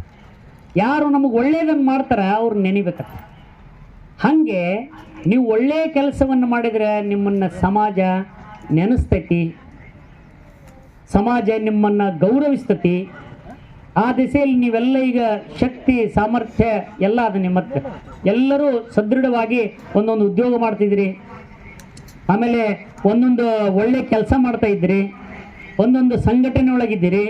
ಯಾರು ನಮಗೆ ಒಳ್ಳೆಯದನ್ನು ಮಾಡ್ತಾರ ಅವ್ರು ನೆನಿಬೇಕತ್ತೆ. ಹಾಗೆ ನೀವು ಒಳ್ಳೆಯ ಕೆಲಸವನ್ನು ಮಾಡಿದರೆ ನಿಮ್ಮನ್ನು ಸಮಾಜ ನೆನೆಸ್ತೈತಿ, ಸಮಾಜ ನಿಮ್ಮನ್ನು ಗೌರವಿಸ್ತತಿ. ಆ ದಿಸೆಯಲ್ಲಿ ನೀವೆಲ್ಲ ಈಗ ಶಕ್ತಿ ಸಾಮರ್ಥ್ಯ ಎಲ್ಲ ಅದು ನಿಮ್ಮತ್ತೆ. ಎಲ್ಲರೂ ಸದೃಢವಾಗಿ ಒಂದೊಂದು ಉದ್ಯೋಗ ಮಾಡ್ತಿದ್ರಿ, ಆಮೇಲೆ ಒಂದೊಂದು ಒಳ್ಳೆ ಕೆಲಸ ಮಾಡ್ತಾ ಇದ್ರಿ, ಒಂದೊಂದು ಸಂಘಟನೆ ಒಳಗಿದ್ದೀರಿ.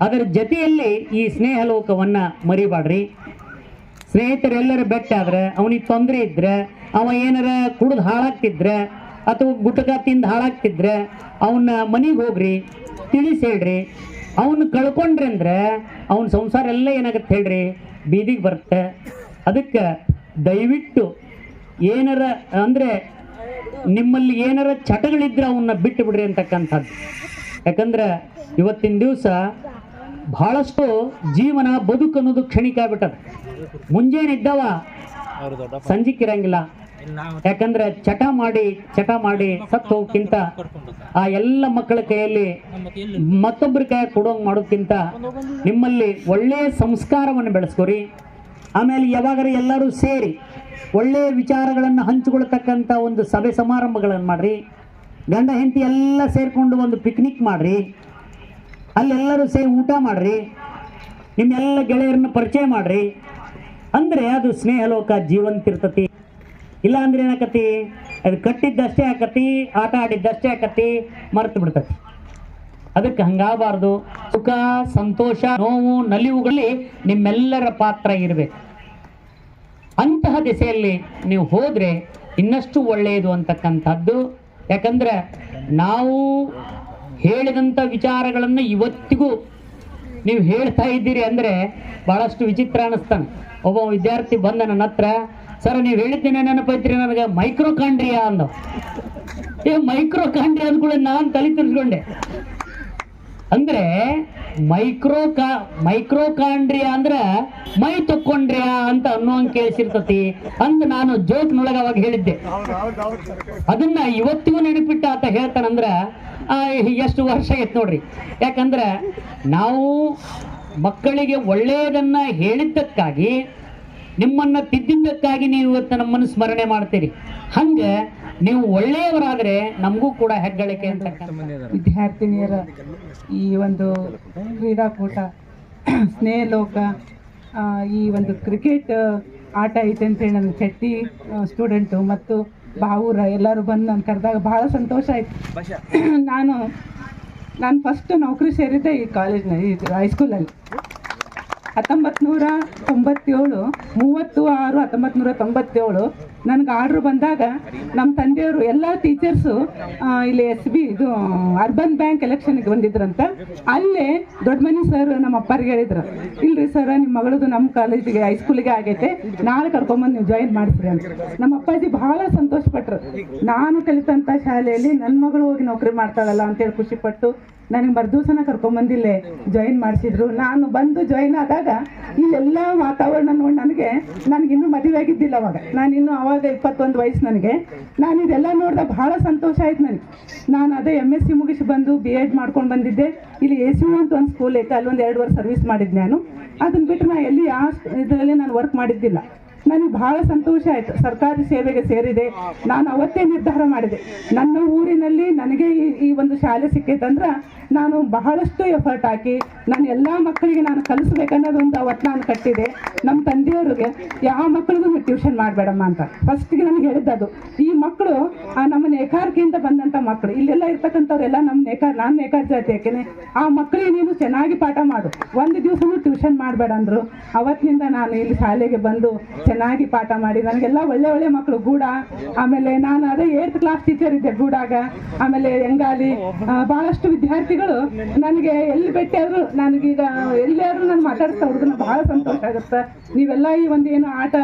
ಅದರ ಜೊತೆಯಲ್ಲಿ ಈ ಸ್ನೇಹ ಲೋಕವನ್ನು ಮರಿಬಾಡ್ರಿ. ಸ್ನೇಹಿತರೆಲ್ಲರೂ ಬೆಟ್ಟ ಆದರೆ ಅವನಿಗೆ ತೊಂದರೆ ಇದ್ದರೆ, ಅವ ಏನಾರ ಕುಡಿದು ಹಾಳಾಗ್ತಿದ್ರೆ ಅಥವಾ ಗುಟಕ ತಿಂದು ಹಾಳಾಗ್ತಿದ್ರೆ ಅವನ್ನ ಮನೆಗೆ ಹೋಗ್ರಿ, ತಿಳಿಸಿ ಹೇಳ್ರಿ. ಅವನು ಕಳ್ಕೊಂಡ್ರಿ ಅಂದ್ರೆ ಅವನ ಸಂಸಾರ ಎಲ್ಲ ಏನಾಗತ್ತೆ ಹೇಳ್ರಿ, ಬೀದಿಗೆ ಬರುತ್ತೆ. ಅದಕ್ಕೆ ದಯವಿಟ್ಟು ಏನಾರ ಅಂದರೆ ನಿಮ್ಮಲ್ಲಿ ಏನಾರ ಚಟಗಳಿದ್ರೆ ಅವನ್ನ ಬಿಟ್ಟು ಬಿಡ್ರಿ ಅಂತಕ್ಕಂಥದ್ದು. ಯಾಕಂದ್ರೆ ಇವತ್ತಿನ ದಿವಸ ಬಹಳಷ್ಟು ಜೀವನ ಬದುಕು ಅನ್ನೋದು ಕ್ಷಣಿಕ ಆಗ್ಬಿಟ್ಟದ. ಮುಂಜಾನೆ ಇದ್ದವ ಸಂಜಿಕ್ಕಿರಂಗಿಲ್ಲ. ಯಾಕಂದ್ರೆ ಚಟ ಮಾಡಿ ಸತ್ತು ಹೋಗ್ಕಿಂತ ಆ ಎಲ್ಲ ಮಕ್ಕಳ ಕೈಯಲ್ಲಿ ಮತ್ತೊಬ್ಬರ ಕೈ ಕೊಡೋಂಗೆ ಮಾಡೋಕ್ಕಿಂತ ನಿಮ್ಮಲ್ಲಿ ಒಳ್ಳೆಯ ಸಂಸ್ಕಾರವನ್ನು ಬೆಳೆಸ್ಕೊರಿ. ಆಮೇಲೆ ಯಾವಾಗಾರ ಎಲ್ಲರೂ ಸೇರಿ ಒಳ್ಳೆಯ ವಿಚಾರಗಳನ್ನು ಹಂಚಿಕೊಳ್ತಕ್ಕಂಥ ಒಂದು ಸಭೆ ಸಮಾರಂಭಗಳನ್ನು ಮಾಡ್ರಿ. ಗಂಡ ಹೆಂಡತಿ ಎಲ್ಲ ಸೇರಿಕೊಂಡು ಒಂದು ಪಿಕ್ನಿಕ್ ಮಾಡ್ರಿ, ಅಲ್ಲೆಲ್ಲರೂ ಸೇರಿ ಊಟ ಮಾಡ್ರಿ, ನಿಮ್ಮೆಲ್ಲ ಗೆಳೆಯರನ್ನ ಪರಿಚಯ ಮಾಡ್ರಿ. ಅಂದರೆ ಅದು ಸ್ನೇಹ ಲೋಕ ಜೀವಂತಿರ್ತತಿ. ಇಲ್ಲ ಅಂದ್ರೆ ಏನಾಕತಿ, ಅದು ಕಟ್ಟಿದ್ದಷ್ಟೇ ಆಕತಿ, ಆಟ ಆಡಿದ್ದಷ್ಟೇ ಆಕತಿ, ಮರೆತು ಬಿಡ್ತತಿ. ಅದಕ್ಕೆ ಹಂಗಾಗಬಾರ್ದು. ಸುಖ, ಸಂತೋಷ, ನೋವು, ನಲಿವುಗಳಲ್ಲಿ ನಿಮ್ಮೆಲ್ಲರ ಪಾತ್ರ ಇರಬೇಕು. ಅಂತಹ ದಿಸೆಯಲ್ಲಿ ನೀವು ಹೋದರೆ ಇನ್ನಷ್ಟು ಒಳ್ಳೆಯದು ಅಂತಕ್ಕಂಥದ್ದು. ಯಾಕಂದ್ರೆ ನಾವು ಹೇಳಿದಂಥ ವಿಚಾರಗಳನ್ನು ಇವತ್ತಿಗೂ ನೀವು ಹೇಳ್ತಾ ಇದ್ದೀರಿ ಅಂದರೆ ಭಾಳಷ್ಟು ವಿಚಿತ್ರ ಅನ್ನಿಸ್ತಾನೆ. ಒಬ್ಬ ವಿದ್ಯಾರ್ಥಿ ಬಂದ ನನ್ನ ಹತ್ರ, ಸರ್ ನೀವು ಹೇಳಿದ್ದೇನೆ ನೆನಪೈತ್ರಿ ನನಗೆ ಮೈಕ್ರೋಕಾಂಡ್ರಿಯಾ ಅಂದ. ಮೈಕ್ರೋಕಾಂಡ್ರಿಯಾ ಅಂದ್ಕೊಳ್ಳಿ ನಾನು ತಲೆ ತಿರ್ಸ್ಕೊಂಡೆ. ಅಂದ್ರೆ ಮೈಕ್ರೋಕಾಂಡ್ರಿಯಾ ಅಂದ್ರೆ ಮೈ ತಕ್ಕೊಂಡ್ರಿಯಾ ಅಂತ ಅನ್ನುವಂಗೆ ಕೇಳಿಸಿರ್ತತಿ ಅಂತ ನಾನು ಜೋಕ್ನೊಳಗೆ ಅವಾಗ ಹೇಳಿದ್ದೆ. ಅದನ್ನ ಇವತ್ತಿಗೂ ನೆನಪಿಟ್ಟ ಆತ ಹೇಳ್ತಾನಂದ್ರ ಎಷ್ಟು ವರ್ಷ ಆಯ್ತು ನೋಡ್ರಿ. ಯಾಕಂದ್ರೆ ನಾವು ಮಕ್ಕಳಿಗೆ ಒಳ್ಳೆಯದನ್ನ ಹೇಳಿದ್ದಕ್ಕಾಗಿ, ನಿಮ್ಮನ್ನ ತಿದ್ದಿದ್ದಕ್ಕಾಗಿ ನೀವು ಇವತ್ತು ನಮ್ಮನ್ನು ಸ್ಮರಣೆ ಮಾಡ್ತೀರಿ. ಹಂಗೆ ನೀವು ಒಳ್ಳೆಯವರಾದರೆ ನಮಗೂ ಕೂಡ ಹೆಗ್ಗಳಿಕೆ ಅಂತ. ವಿದ್ಯಾರ್ಥಿನಿಯರ ಈ ಒಂದು ಕ್ರೀಡಾಕೂಟ ಸ್ನೇಹ ಲೋಕ ಈ ಒಂದು ಕ್ರಿಕೆಟ್ ಆಟ ಐತೆ ಅಂತೇಳಿ ನನ್ನ ಚಟ್ಟಿ ಸ್ಟೂಡೆಂಟು ಮತ್ತು ಬಾವೂರ ಎಲ್ಲರೂ ಬಂದು ನಾನು ಕರೆದಾಗ ಭಾಳ ಸಂತೋಷ ಆಯಿತು. ನಾನು ಫಸ್ಟ್ ನೌಕರಿ ಸೇರಿದ್ದೆ ಈ ಕಾಲೇಜ್ನಲ್ಲಿ, ಇದು ಹೈಸ್ಕೂಲಲ್ಲಿ 1997 30/6/1997 ನನಗೆ ಆರ್ಡ್ರ್ ಬಂದಾಗ ನಮ್ಮ ತಂದೆಯವರು ಎಲ್ಲ ಟೀಚರ್ಸು ಇಲ್ಲಿ SB ಇದು ಅರ್ಬನ್ ಬ್ಯಾಂಕ್ ಎಲೆಕ್ಷನ್ಗೆ ಬಂದಿದ್ರಂತ. ಅಲ್ಲೇ ದೊಡ್ಡಮನಿ ಸರ್ ನಮ್ಮ ಅಪ್ಪರಿಗೆ ಹೇಳಿದ್ರು, ಇಲ್ರಿ ಸರ್ ನಿಮ್ಮ ಮಗಳದು ನಮ್ಮ ಕಾಲೇಜಿಗೆ ಹೈಸ್ಕೂಲಿಗೆ ಆಗೈತೆ, ನಾಳೆ ಕರ್ಕೊಂಬಂದು ನೀವು ಜಾಯಿನ್ ಮಾಡಿಸ್ರಿ ಅಂತ. ನಮ್ಮ ಅಪ್ಪಾಜಿ ಬಹಳ ಸಂತೋಷಪಟ್ಟರು. ನಾನು ಕಲಿತಂಥ ಶಾಲೆಯಲ್ಲಿ ನನ್ನ ಮಗಳು ಹೋಗಿ ನೌಕರಿ ಮಾಡ್ತಾಳಲ್ಲ ಅಂತೇಳಿ ಖುಷಿಪಟ್ಟು ನನಗೆ ಮರುದಿವಸನ ಕರ್ಕೊಂಬಂದಿಲ್ಲೇ ಜಾಯಿನ್ ಮಾಡಿಸಿದ್ರು. ನಾನು ಬಂದು ಜಾಯಿನ್ ಆದಾಗ ಇಲ್ಲೆಲ್ಲ ವಾತಾವರಣ ನೋಡಿ ನನಗಿನ್ನೂ ಮದುವೆ ಆಗಿದ್ದಿಲ್ಲ ಅವಾಗ, ನಾನಿನ್ನೂ ಆವಾಗ 21 ವಯಸ್ಸು ನನಗೆ. ನಾನು ಇದೆಲ್ಲ ನೋಡಿದಾಗ ಭಾಳ ಸಂತೋಷ ಆಯ್ತು ನನಗೆ. ನಾನು ಅದೇ MSc ಮುಗಿಸಿ ಬಂದು B.Ed ಮಾಡ್ಕೊಂಡು ಬಂದಿದ್ದೆ. ಇಲ್ಲಿ ACU ಅಂತ ಒಂದು ಸ್ಕೂಲ್ ಐತೆ, ಅಲ್ಲೊಂದು 2 ವರ್ಷ ಸರ್ವಿಸ್ ಮಾಡಿದ್ದು ನಾನು. ಅದನ್ನು ಬಿಟ್ಟು ನಾನು ಎಲ್ಲಿ ಯಾವ ಇದರಲ್ಲಿ ನಾನು ವರ್ಕ್ ಮಾಡಿದ್ದಿಲ್ಲ. ನನಗೆ ಭಾಳ ಸಂತೋಷ ಆಯಿತು, ಸರ್ಕಾರಿ ಸೇವೆಗೆ ಸೇರಿದೆ. ನಾನು ಅವತ್ತೇ ನಿರ್ಧಾರ ಮಾಡಿದೆ, ನನ್ನ ಊರಿನಲ್ಲಿ ನನಗೆ ಈ ಒಂದು ಶಾಲೆ ಸಿಕ್ಕೈತಂದ್ರೆ ನಾನು ಬಹಳಷ್ಟು ಎಫರ್ಟ್ ಹಾಕಿ ನಾನು ಎಲ್ಲ ಮಕ್ಕಳಿಗೆ ನಾನು ಕಲಿಸ್ಬೇಕನ್ನೋದೊಂದು ಅವತ್ತು ನಾನು ಕಟ್ಟಿದೆ. ನಮ್ಮ ತಂದೆಯವ್ರಿಗೆ ಯಾವ ಮಕ್ಕಳಿಗೂ ನೀವು ಟ್ಯೂಷನ್ ಮಾಡಬೇಡಮ್ಮ ಅಂತ ಫಸ್ಟಿಗೆ ನನಗೆ ಹೇಳಿದ್ದದು. ಈ ಮಕ್ಕಳು ನಮ್ಮ ನೇಕಾರಿಕೆಯಿಂದ ಬಂದಂಥ ಮಕ್ಕಳು, ಇಲ್ಲೆಲ್ಲ ಇರ್ತಕ್ಕಂಥವ್ರೆಲ್ಲ ನಮ್ಮ ನಾನು ನೇಕಾರ ಜಾತಿ, ಯಾಕೆನೆ ಆ ಮಕ್ಕಳಿಗೆ ನೀನು ಚೆನ್ನಾಗಿ ಪಾಠ ಮಾಡು, ಒಂದು ದಿವಸನೂ ಟ್ಯೂಷನ್ ಮಾಡಬೇಡ ಅಂದರು. ಅವತ್ತಿನಿಂದ ನಾನು ಇಲ್ಲಿ ಶಾಲೆಗೆ ಬಂದು ಚೆನ್ನಾಗಿ ಪಾಠ ಮಾಡಿ ನನಗೆಲ್ಲ ಒಳ್ಳೆ ಮಕ್ಕಳು ಗೂಡ, ಆಮೇಲೆ ನಾನು ಅದೇ 8th ಕ್ಲಾಸ್ ಟೀಚರ್ ಇದ್ದೆ ಗೂಡಾಗ, ಆಮೇಲೆ ಎಂಗಾಲಿ ಭಾಳಷ್ಟು ವಿದ್ಯಾರ್ಥಿಗಳು ನನಗೆ ಎಲ್ಲಿ ಭೇಟಿಯಾದ್ರು ನನಗೀಗ ಎಲ್ಲಾದ್ರೂ ನಾನು ಮಾತಾಡ್ತಾ ಹುಡುಗನ ಭಾಳ ಸಂತೋಷ ಆಗುತ್ತೆ. ನೀವೆಲ್ಲ ಈ ಒಂದು ಏನು ಆಟ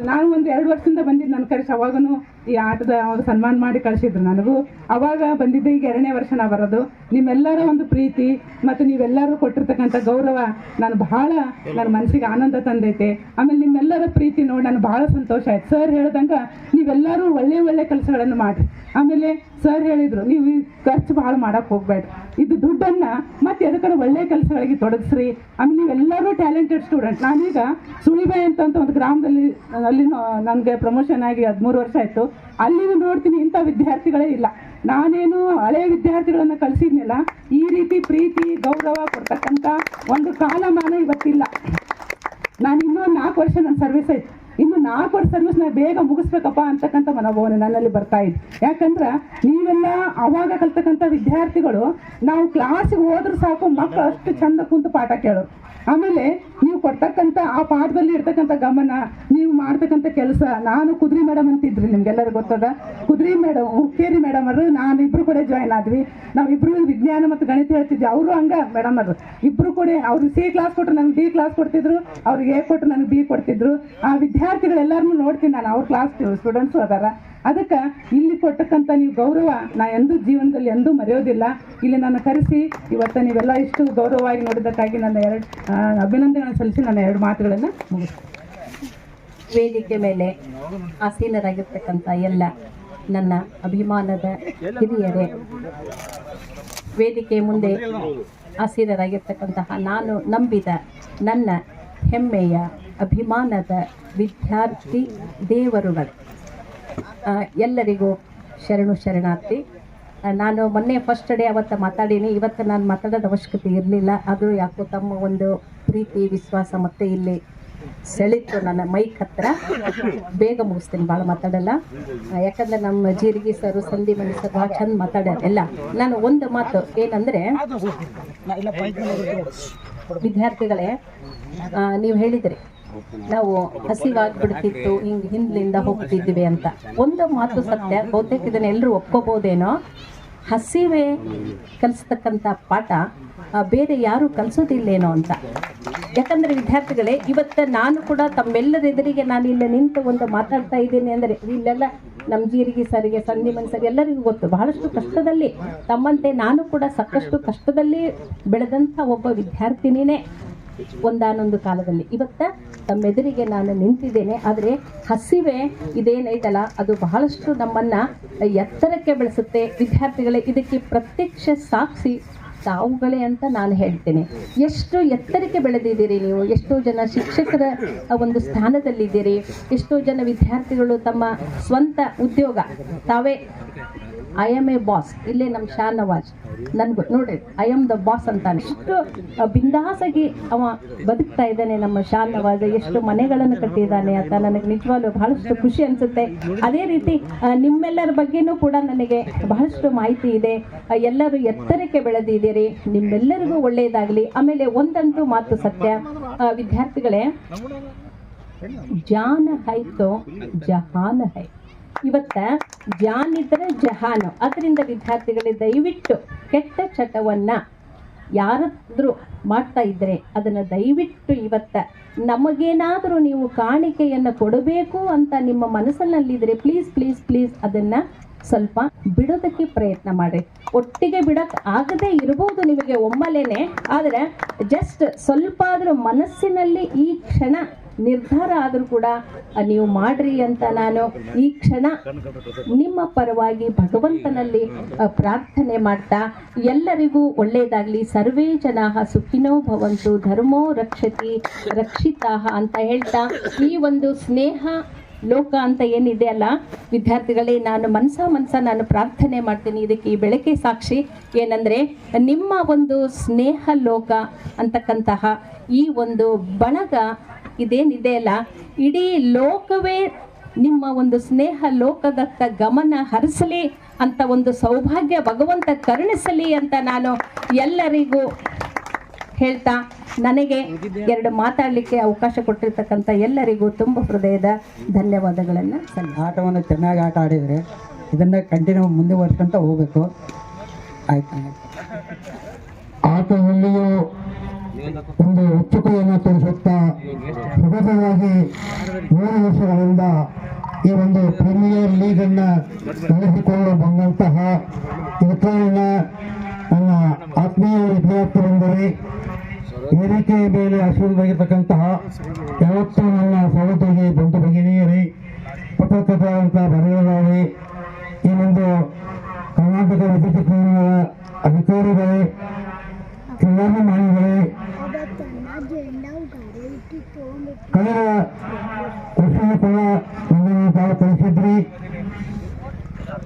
ನಾನು ಒಂದು 2 ವರ್ಷದಿಂದ ಬಂದಿದ್ದು ನನ್ನ ಕರೆಸಿ, ಅವಾಗೂ ಈ ಆಟದ ಅವಾಗ ಸನ್ಮಾನ ಮಾಡಿ ಕಳಿಸಿದ್ರು ನನಗೂ. ಅವಾಗ ಬಂದಿದ್ದೆ, ಈಗ 2ನೇ ವರ್ಷ ನಾ ಬರೋದು. ನಿಮ್ಮೆಲ್ಲರ ಒಂದು ಪ್ರೀತಿ ಮತ್ತು ನೀವೆಲ್ಲರೂ ಕೊಟ್ಟಿರ್ತಕ್ಕಂಥ ಗೌರವ ನಾನು ಭಾಳ ನನ್ನ ಮನಸ್ಸಿಗೆ ಆನಂದ ತಂದೈತೆ. ಆಮೇಲೆ ನಿಮ್ಮೆಲ್ಲರ ಪ್ರೀತಿ ನೋಡಿ ನಾನು ಭಾಳ ಸಂತೋಷ ಆಯ್ತು. ಸರ್ ಹೇಳ್ದಂಗೆ ನೀವೆಲ್ಲರೂ ಒಳ್ಳೆ ಕೆಲಸಗಳನ್ನು ಮಾಡಿರಿ. ಆಮೇಲೆ ಸರ್ ಹೇಳಿದರು, ನೀವು ಈ ಖರ್ಚು ಭಾಳ ಮಾಡೋಕ್ಕೆ ಹೋಗ್ಬೇಡ್ರಿ, ಇದು ದುಡ್ಡನ್ನು ಮತ್ತೆ ಎದಕ್ಕಾರ ಒಳ್ಳೆಯ ಕೆಲಸಗಳಿಗೆ ತೊಡಗಿಸ್ರಿ. ಆಮೇಲೆ ನೀವೆಲ್ಲರೂ ಟ್ಯಾಲೆಂಟೆಡ್ ಸ್ಟೂಡೆಂಟ್. ನಾನೀಗ ಸುಳಿಬಾಯಿ ಅಂತ ಒಂದು ಗ್ರಾಮದಲ್ಲಿ ಅಲ್ಲಿ ನನಗೆ ಪ್ರಮೋಷನ್ ಆಗಿ 13 ವರ್ಷ ಆಯಿತು. ಅಲ್ಲಿನೂ ನೋಡ್ತೀನಿ ಇಂಥ ವಿದ್ಯಾರ್ಥಿಗಳೇ ಇಲ್ಲ. ನಾನೇನು ಹಳೆಯ ವಿದ್ಯಾರ್ಥಿಗಳನ್ನು ಕಲಿಸಿದ್ನಿಲ್ಲ, ಈ ರೀತಿ ಪ್ರೀತಿ ಗೌರವ ಕೊಡ್ತಕ್ಕಂಥ ಒಂದು ಕಾಲಮಾನ ಇವತ್ತಿಲ್ಲ. ನಾನು ಇನ್ನೂ 4 ವರ್ಷ ನನ್ನ ಸರ್ವಿಸ್ ಐತೆ, ಇನ್ನು 4 ವರ್ಷ ಸರ್ವಿಸ್ ನಾನು ಬೇಗ ಮುಗಿಸ್ಬೇಕಪ್ಪ ಅಂತಕ್ಕಂಥ ಮನೋಭಾವನೆ ನನ್ನಲ್ಲಿ ಬರ್ತಾ ಇದೆ. ಯಾಕಂದ್ರೆ ನೀವೆಲ್ಲ ಅವಾಗ ಕಲ್ತಕ್ಕಂಥ ವಿದ್ಯಾರ್ಥಿಗಳು ನಾವು ಕ್ಲಾಸಿಗೆ ಹೋದ್ರೂ ಸಾಕು, ಮಕ್ಕಳು ಅಷ್ಟು ಚಂದ ಕುಂತು ಪಾಠ ಕೇಳೋರು. ಆಮೇಲೆ ನೀವು ಕೊಡ್ತಕ್ಕಂಥ ಆ ಪಾಠದಲ್ಲಿ ಇರ್ತಕ್ಕಂಥ ಗಮನ, ನೀವು ಮಾಡ್ತಕ್ಕಂಥ ಕೆಲಸ. ನಾನು ಕುದ್ರಿ ಮೇಡಮ್ ಅಂತಿದ್ರಿ, ನಿಮ್ಗೆಲ್ಲರಿಗೂ ಗೊತ್ತದ ಕುದ್ರಿ ಮೇಡಮ್, ಹುಕ್ಕೇರಿ ಮೇಡಮ್ ಅವರು ನಾನು ಇಬ್ಬರು ಕೂಡ ಜಾಯ್ನ್ ಆದ್ವಿ. ನಾವಿಬ್ಬರು ವಿಜ್ಞಾನ ಮತ್ತು ಗಣಿತ ಹೇಳ್ತಿದ್ವಿ, ಅವರು ಹಂಗೆ ಮೇಡಮ್ ಅವರು ಇಬ್ಬರು ಕೂಡ. ಅವ್ರಿಗೆ C ಕ್ಲಾಸ್ ಕೊಟ್ಟರು ನನಗೆ B ಕ್ಲಾಸ್ ಕೊಡ್ತಿದ್ರು, ಅವ್ರಿಗೆ A ಕೊಟ್ಟರು ನನಗೆ B ಕೊಡ್ತಿದ್ರು. ಆ ವಿದ್ಯಾರ್ಥಿಗಳೆಲ್ಲರನ್ನೂ ನೋಡ್ತೀನಿ ನಾನು, ಅವ್ರ ಕ್ಲಾಸ್ ಸ್ಟೂಡೆಂಟ್ಸು ಅದಾರ. ಅದಕ್ಕೆ ಇಲ್ಲಿ ಕೊಟ್ಟಕ್ಕಂಥ ನೀವು ಗೌರವ ನಾ ಎಂದೂ ಜೀವನದಲ್ಲಿ ಎಂದೂ ಮರೆಯೋದಿಲ್ಲ. ಇಲ್ಲಿ ನನ್ನ ಕರೆಸಿ ಇವತ್ತು ನೀವೆಲ್ಲ ಇಷ್ಟು ಗೌರವವಾಗಿ ನೋಡಿದ್ದಕ್ಕಾಗಿ ನನ್ನ 2 ಅಭಿನಂದನೆಗಳನ್ನು ಸಲ್ಲಿಸಿ ನನ್ನ 2 ಮಾತುಗಳನ್ನು ಮುಗಿಸ್ತೀನಿ. ವೇದಿಕೆ ಮೇಲೆ ಆಸೀನರಾಗಿರ್ತಕ್ಕಂಥ ಎಲ್ಲ ನನ್ನ ಅಭಿಮಾನದ ಹಿರಿಯರೇ, ವೇದಿಕೆ ಮುಂದೆ ಆಸೀನರಾಗಿರ್ತಕ್ಕಂತಹ ನಾನು ನಂಬಿದ ನನ್ನ ಹೆಮ್ಮೆಯ ಅಭಿಮಾನದ ವಿದ್ಯಾರ್ಥಿ ದೇವರುಗಳು, ಎಲ್ಲರಿಗೂ ಶರಣಾರ್ಥಿ. ನಾನು ಮೊನ್ನೆ ಫಸ್ಟ್ ಡೇ ಅವತ್ತು ಮಾತಾಡೀನಿ, ಇವತ್ತು ನಾನು ಮಾತಾಡೋದು ಅವಶ್ಯಕತೆ ಇರಲಿಲ್ಲ. ಆದರೂ ಯಾಕೋ ತಮ್ಮ ಒಂದು ಪ್ರೀತಿ ವಿಶ್ವಾಸ ಮತ್ತೆ ಇಲ್ಲಿ ಸೆಳಿತು ನನ್ನ ಮೈಕ್ ಹತ್ರ. ಬೇಗ ಮುಗಿಸ್ತೀನಿ, ಭಾಳ ಮಾತಾಡಲ್ಲ. ಯಾಕಂದ್ರೆ ನಮ್ಮ ಜೀರಿಗೆ ಸರ್, ಸಂದೀಮಣಿ ಸರ್ ಭಾಳ ಚಂದ ಮಾತಾಡ್ಯಾರ ಎಲ್ಲ. ನಾನು ಒಂದು ಮಾತು ಏನಂದರೆ, ವಿದ್ಯಾರ್ಥಿಗಳೇ ನೀವು ಹೇಳಿದ್ರಿ ನಾವು ಹಸಿವಾಗ್ಬಿಡ್ತಿತ್ತು, ಹಿಂಗೆ ಹಿಂದ್ಲಿಂದ ಹೋಗ್ತಿದ್ವಿ ಅಂತ. ಒಂದು ಮಾತು ಸತ್ಯ, ಬಹುತೇಕ ಇದನ್ನ ಎಲ್ಲರೂ ಒಪ್ಕೋಬೋದೇನೋ, ಹಸಿವೆ ಕಲಿಸ್ತಕ್ಕಂಥ ಪಾಠ ಬೇರೆ ಯಾರು ಕಲಿಸೋದಿಲ್ಲೇನೋ ಅಂತ. ಯಾಕಂದರೆ ವಿದ್ಯಾರ್ಥಿಗಳೇ, ಇವತ್ತು ನಾನು ಕೂಡ ತಮ್ಮೆಲ್ಲರ ಎದುರಿಗೆ ನಾನು ಇಲ್ಲಿ ನಿಂತು ಒಂದು ಮಾತಾಡ್ತಾ ಇದ್ದೀನಿ ಅಂದರೆ, ಇಲ್ಲೆಲ್ಲ ನಮ್ಮ ಜೀರಿಗೆ ಸರಿಗೆ, ಸಂದೀಮನ್ ಸರಿ ಎಲ್ಲರಿಗೂ ಗೊತ್ತು, ಬಹಳಷ್ಟು ಕಷ್ಟದಲ್ಲಿ ತಮ್ಮಂತೆ ನಾನು ಕೂಡ ಸಾಕಷ್ಟು ಕಷ್ಟದಲ್ಲಿ ಬೆಳೆದಂಥ ಒಬ್ಬ ವಿದ್ಯಾರ್ಥಿನಿನೇ ಒಂದಾನೊಂದು ಕಾಲದಲ್ಲಿ. ಇವತ್ತು ತಮ್ಮೆದುರಿಗೆ ನಾನು ನಿಂತಿದ್ದೇನೆ. ಆದರೆ ಹಸಿವೆ ಇದೇನೈತಲ್ಲ, ಅದು ಬಹಳಷ್ಟು ನಮ್ಮನ್ನು ಎತ್ತರಕ್ಕೆ ಬೆಳೆಸುತ್ತೆ. ವಿದ್ಯಾರ್ಥಿಗಳೇ, ಇದಕ್ಕೆ ಪ್ರತ್ಯಕ್ಷ ಸಾಕ್ಷಿ ತಾವುಗಳೇ ಅಂತ ನಾನು ಹೇಳ್ತೇನೆ. ಎಷ್ಟು ಎತ್ತರಕ್ಕೆ ಬೆಳೆದಿದ್ದೀರಿ ನೀವು, ಎಷ್ಟೋ ಜನ ಶಿಕ್ಷಕರ ಒಂದು ಸ್ಥಾನದಲ್ಲಿದ್ದೀರಿ, ಎಷ್ಟೋ ಜನ ವಿದ್ಯಾರ್ಥಿಗಳು ತಮ್ಮ ಸ್ವಂತ ಉದ್ಯೋಗ ತಾವೇ ಐ ಆಮ್ ಎ ಬಾಸ್. ಇಲ್ಲೇ ನಮ್ಮ ಶಾ ನವಾಜ್ ನನ್ಗೆ ನೋಡ್ರಿ ಐ ಆಮ್ ದ ಬಾಸ್ ಅಂತಾನೆ. ಎಷ್ಟು ಬಿಂದಾಸಾಗಿ ಅವ ಬದುಕ್ತಾ ಇದ್ದಾನೆ ನಮ್ಮ ಶಾ ನವಾಜ್, ಎಷ್ಟು ಮನೆಗಳನ್ನು ಕಟ್ಟಿದ್ದಾನೆ ಅಂತ ನನಗೆ ನಿಜವಾಗ್ಲೂ ಬಹಳಷ್ಟು ಖುಷಿ ಅನ್ಸುತ್ತೆ. ಅದೇ ರೀತಿ ನಿಮ್ಮೆಲ್ಲರ ಬಗ್ಗೆನೂ ಕೂಡ ನನಗೆ ಬಹಳಷ್ಟು ಮಾಹಿತಿ ಇದೆ. ಎಲ್ಲರೂ ಎತ್ತರಕ್ಕೆ ಬೆಳೆದಿದ್ದೀರಿ, ನಿಮ್ಮೆಲ್ಲರಿಗೂ ಒಳ್ಳೆಯದಾಗಲಿ. ಆಮೇಲೆ ಒಂದಂತೂ ಮಾತು ಸತ್ಯ ವಿದ್ಯಾರ್ಥಿಗಳೇ, ಜಾನ್ ಹೈ ತೋ ಜಹಾನ್ ಹೈ. ಇವತ್ತ ಜಾನ್ ಇದ್ರೆ ಜಹಾನು. ಅದರಿಂದ ವಿದ್ಯಾರ್ಥಿಗಳೇ ದಯವಿಟ್ಟು ಕೆಟ್ಟ ಚಟವನ್ನ ಯಾರಾದ್ರೂ ಮಾಡ್ತಾ ಇದ್ರೆ ಅದನ್ನ ದಯವಿಟ್ಟು ಇವತ್ತ ನಮಗೇನಾದರೂ ನೀವು ಕಾಣಿಕೆಯನ್ನು ಕೊಡಬೇಕು ಅಂತ ನಿಮ್ಮ ಮನಸ್ಸಿನಲ್ಲಿದ್ರೆ ಪ್ಲೀಸ್ ಪ್ಲೀಸ್ ಪ್ಲೀಸ್ ಅದನ್ನ ಸ್ವಲ್ಪ ಬಿಡೋದಕ್ಕೆ ಪ್ರಯತ್ನ ಮಾಡಿ. ಒಟ್ಟಿಗೆ ಬಿಡಕ್ ಆಗದೆ ಇರಬಹುದು ನಿಮಗೆ ಒಮ್ಮೆಲೇನೆ, ಆದರೆ ಜಸ್ಟ್ ಸ್ವಲ್ಪ ಆದ್ರೂ ಮನಸ್ಸಿನಲ್ಲಿ ಈ ಕ್ಷಣ ನಿರ್ಧಾರ ಆದರೂ ಕೂಡ ನೀವು ಮಾಡ್ರಿ ಅಂತ ನಾನು ಈ ಕ್ಷಣ ನಿಮ್ಮ ಪರವಾಗಿ ಭಗವಂತನಲ್ಲಿ ಪ್ರಾರ್ಥನೆ ಮಾಡ್ತಾ ಎಲ್ಲರಿಗೂ ಒಳ್ಳೆಯದಾಗಲಿ. ಸರ್ವೇ ಜನಾಃ ಸುಖಿನೋ ಭವಂತು, ಧರ್ಮೋ ರಕ್ಷತಿ ರಕ್ಷಿತಾಃ ಅಂತ ಹೇಳ್ತಾ ಈ ಒಂದು ಸ್ನೇಹ ಲೋಕ ಅಂತ ಏನಿದೆ ಅಲ್ಲ ವಿದ್ಯಾರ್ಥಿಗಳೇ, ನಾನು ಮನಸ ನಾನು ಪ್ರಾರ್ಥನೆ ಮಾಡ್ತೀನಿ. ಇದಕ್ಕೆ ಈ ಬೆಳಕೆ ಸಾಕ್ಷಿ ಏನಂದರೆ, ನಿಮ್ಮ ಒಂದು ಸ್ನೇಹ ಲೋಕ ಅಂತಕ್ಕಂತಹ ಈ ಒಂದು ಬಳಗ ಇದೇನಿದೆ ಅಲ್ಲ, ಇಡೀ ಲೋಕವೇ ನಿಮ್ಮ ಒಂದು ಸ್ನೇಹ ಲೋಕದತ್ತ ಗಮನ ಹರಿಸಲಿ ಅಂತ ಒಂದು ಸೌಭಾಗ್ಯ ಭಗವಂತ ಕರುಣಿಸಲಿ ಅಂತ ನಾನು ಎಲ್ಲರಿಗೂ ಹೇಳ್ತಾ, ನನಗೆ ಎರಡು ಮಾತಾಡಲಿಕ್ಕೆ ಅವಕಾಶ ಕೊಟ್ಟಿರ್ತಕ್ಕಂಥ ಎಲ್ಲರಿಗೂ ತುಂಬ ಹೃದಯದ ಧನ್ಯವಾದಗಳನ್ನು ಆಟವನ್ನು ಚೆನ್ನಾಗಿ ಆಟ ಆಡಿದರೆ ಇದನ್ನು ಕಂಟಿನ್ಯೂ ಮುಂದುವರ್ಸ್ಕೊಂತ ಹೋಗಬೇಕು. ಆಯ್ತು. ಆಟದಲ್ಲಿಯೂ ಒಂದು ಉತ್ಸುಕತೆಯನ್ನು ತೋರಿಸುತ್ತಾ ಸತತವಾಗಿ 3 ವರ್ಷಗಳಿಂದ ಈ ಒಂದು ಪ್ರೀಮಿಯರ್ ಲೀಗನ್ನು ನಡೆಸಿಕೊಂಡು ಬಂದಂತಹ ಇದಕ್ಕಾಗಿನ ನನ್ನ ಆತ್ಮೀಯ ವಿದ್ಯಾರ್ಥಿ ಬಂದರೆ ವೇದಿಕೆಯ ಮೇಲೆ ಆಶೀರ್ವದಿರ್ತಕ್ಕಂತಹ ಯಾವತ್ತೂ ನನ್ನ ಸಹೋದರಿಗೆ ಬಂಧು ಭಗಿನಿಯರೇ, ಪತ್ರಕರ್ತ ಬರೆಯಲಾರೆ, ಈ ಒಂದು ಕರ್ನಾಟಕ ವಿದ್ಯುತ್ ನಿಗಮದ ಅಧಿಕಾರಿಗಳೇ, ಕ್ರೀಡಾಭಿಮಾನಿಗಳೇ, ಕಳೆದ ವರ್ಷವೂ ಕೂಡ ನನ್ನನ್ನು ತಾವು ಕಳಿಸಿದ್ರಿ.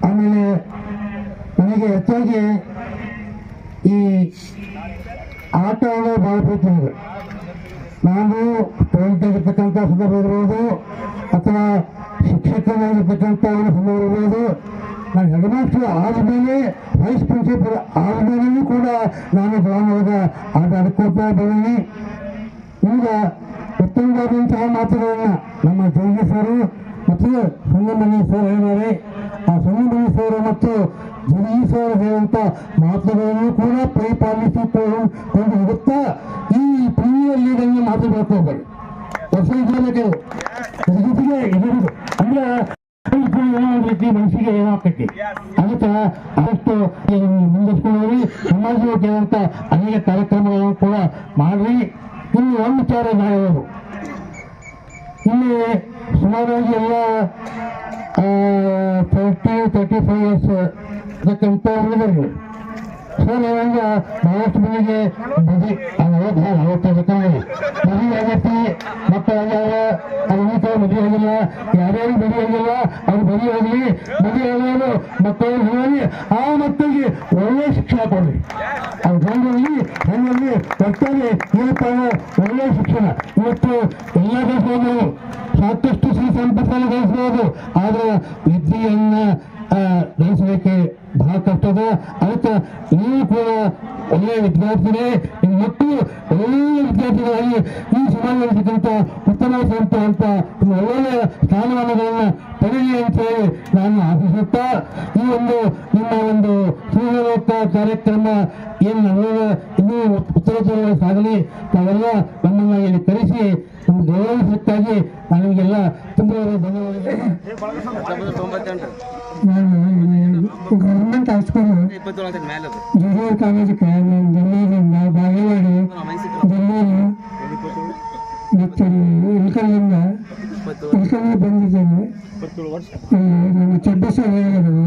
ಆಮೇಲೆ ನನಗೆ ಹೆಚ್ಚಾಗಿ ಈ ಆಟವನ್ನು ಭಾಳ ಪ್ರೀತಿ ಇದೆ. ನಾನು ಸ್ಟೂಡೆಂಟ್ ಸಂದರ್ಭ ಇರ್ಬೋದು ಅಥವಾ ಶಿಕ್ಷಕನಾಗಿರ್ತಕ್ಕಂಥ ಒಂದು ಸಂದರ್ಭ ಇರ್ಬೋದು. ನಾನು ಹೆಡ್ ಮಾಸ್ಟರ್ ಆದಮೇಲೆ ವೈಸ್ ಪ್ರಿನ್ಸಿಪಲ್ ಆದಮೇಲೆಯೂ ಕೂಡ ನಾನು ಗ್ರಾಮದ ಆಟ ಆಡ್ಕೊಳ್ತಾ ಇದ್ದೀನಿ. ಈಗ ಉತ್ತಮವಾದಂತಹ ಮಾತುಗಳನ್ನು ನಮ್ಮ ಜೋಗಿ ಸರು ಮತ್ತು ಸಂಗಮಣಿ ಸರ್ ಹೇಳಿದ್ದಾರೆ. ಆ ಸಂಗಮಣಿ ಸರ್ ಮತ್ತು ಜೋಗಿ ಸರ್ ಹೇಳುವಂಥ ಮಾತುಗಳನ್ನು ಕೂಡ ಪರಿಪಾಲಿಸಿಕೊಂಡು ಹೋಗುತ್ತಾ ಈ ಪ್ರೀಮಿಯರ್ ಲೀಗನ್ನು ಮಾತು ಬರ್ಕೋಬೇಡಿ. ಹೊಸ ಜೊತೆಗೆ ಇರುವುದು ಅಂದ್ರೆ ರೀತಿ ಮನಸ್ಸಿಗೆ ಏನಾಗ್ತೈತಿ. ಅದಕ್ಕೆ ಆದಷ್ಟು ಮುಂದಿಸ್ಕೊಳ್ಳಿ. ಸಮಾಜಕ್ಕೆ ಅಂತ ಅನೇಕ ಕಾರ್ಯಕ್ರಮಗಳನ್ನು ಕೂಡ ಮಾಡ್ರಿ. ಇಲ್ಲಿ ಒಂದು ವಿಚಾರ ನಾಯವರು ಇಲ್ಲಿ ಸುಮಾರಾಗಿ ಎಲ್ಲ 35 ಇಯರ್ಸ್ ಅದಕ್ಕಂತ ಹುಡುಗರಿಗೆ ಸರ್ ಇವಾಗ ಬಹಳಷ್ಟು ಮಂದಿಗೆ ಮದುವೆ ಆಗತ್ತೆ, ಮಕ್ಕಳಾಗ್ಯಾವ, ಅವ್ರ ಮದುವೆ ಆಗಿಲ್ಲ, ಯಾರ್ಯಾರು ಮದುವೆ ಆಗಿಲ್ಲ ಅವ್ರು ಮದುವೆ ಆಗಲಿ, ಮದುವೆ ಆಗೋರು ಮಕ್ಕಳು ಹೋಗಿ ಆ ಮಕ್ಕಳಿಗೆ ಒಳ್ಳೆಯ ಶಿಕ್ಷಣ ಕೊಡ್ರಿ. ಅವ್ರ ಗಂಡಲ್ಲಿ ಹೆಣ್ಣಲ್ಲಿ ಒಟ್ಟಾಗಿ ಏನಪ್ಪ ಒಳ್ಳೆಯ ಶಿಕ್ಷಣ. ಇವತ್ತು ಎಲ್ಲ ಗಳಿಸ್ಬೋದು, ಸಾಕಷ್ಟು ಶ್ರೀ ಸಂಪತ್ತನ್ನು ಗಳಿಸ್ಬೋದು, ಆದರೆ ವಿದ್ಯೆಯನ್ನ ಗಳಿಸಲಿಕ್ಕೆ ಬಹಳ ಕಷ್ಟದ. ಅದಕ್ಕೆ ನೀವು ಕೂಡ ಒಳ್ಳೆಯ ವಿದ್ಯಾರ್ಥಿಗಳೇ, ನಿಮ್ಮ ಮಕ್ಕಳು ಒಳ್ಳೆಯ ವಿದ್ಯಾರ್ಥಿಗಳಾಗಿ ಈ ಸಮಾಜದಲ್ಲಿರ್ತಕ್ಕಂಥ ಉತ್ತಮ ಸಂತ ಅಂತ ಒಳ್ಳೆಯ ಸ್ಥಾನಮಾನಗಳನ್ನು ಪಡೆಯಲಿ ಅಂತ ಹೇಳಿ ನಾನು ಆಶಿಸುತ್ತಾ ಈ ಒಂದು ನಿಮ್ಮ ಒಂದು ಸೂರ್ಯಲೋಕ ಕಾರ್ಯಕ್ರಮ ಏನು ಇನ್ನೂ ಉತ್ತರೋತ್ತರ ಸಾಗಲಿ. ತಾವೆಲ್ಲ ನಮ್ಮನ್ನು ಇಲ್ಲಿ ಕರೆಸಿ ಗೌರವಿಸಕ್ಕಾಗಿ ನನಗೆಲ್ಲ ತುಂಬ ಧನ್ಯವಾದಗಳು. ನಾನು ಗೌರ್ಮೆಂಟ್ ಹೈಸ್ಕೂಲ್ ಜೂನಿಯರ್ ಕಾಲೇಜಕ್ಕೆ ನಾನು ಬೆಂಗಳೂರಿಂದ ಬಾಗೇವಾಡಿ ಬೆಂಗಳೂರು ಮತ್ತು ಇಲ್ಕಲ್ಲಿಂದ ಬಂದಿದ್ದೇನೆ. ನನ್ನ ಚಡ್ಡೇಶ್ವರ ಹೇಳಿದರು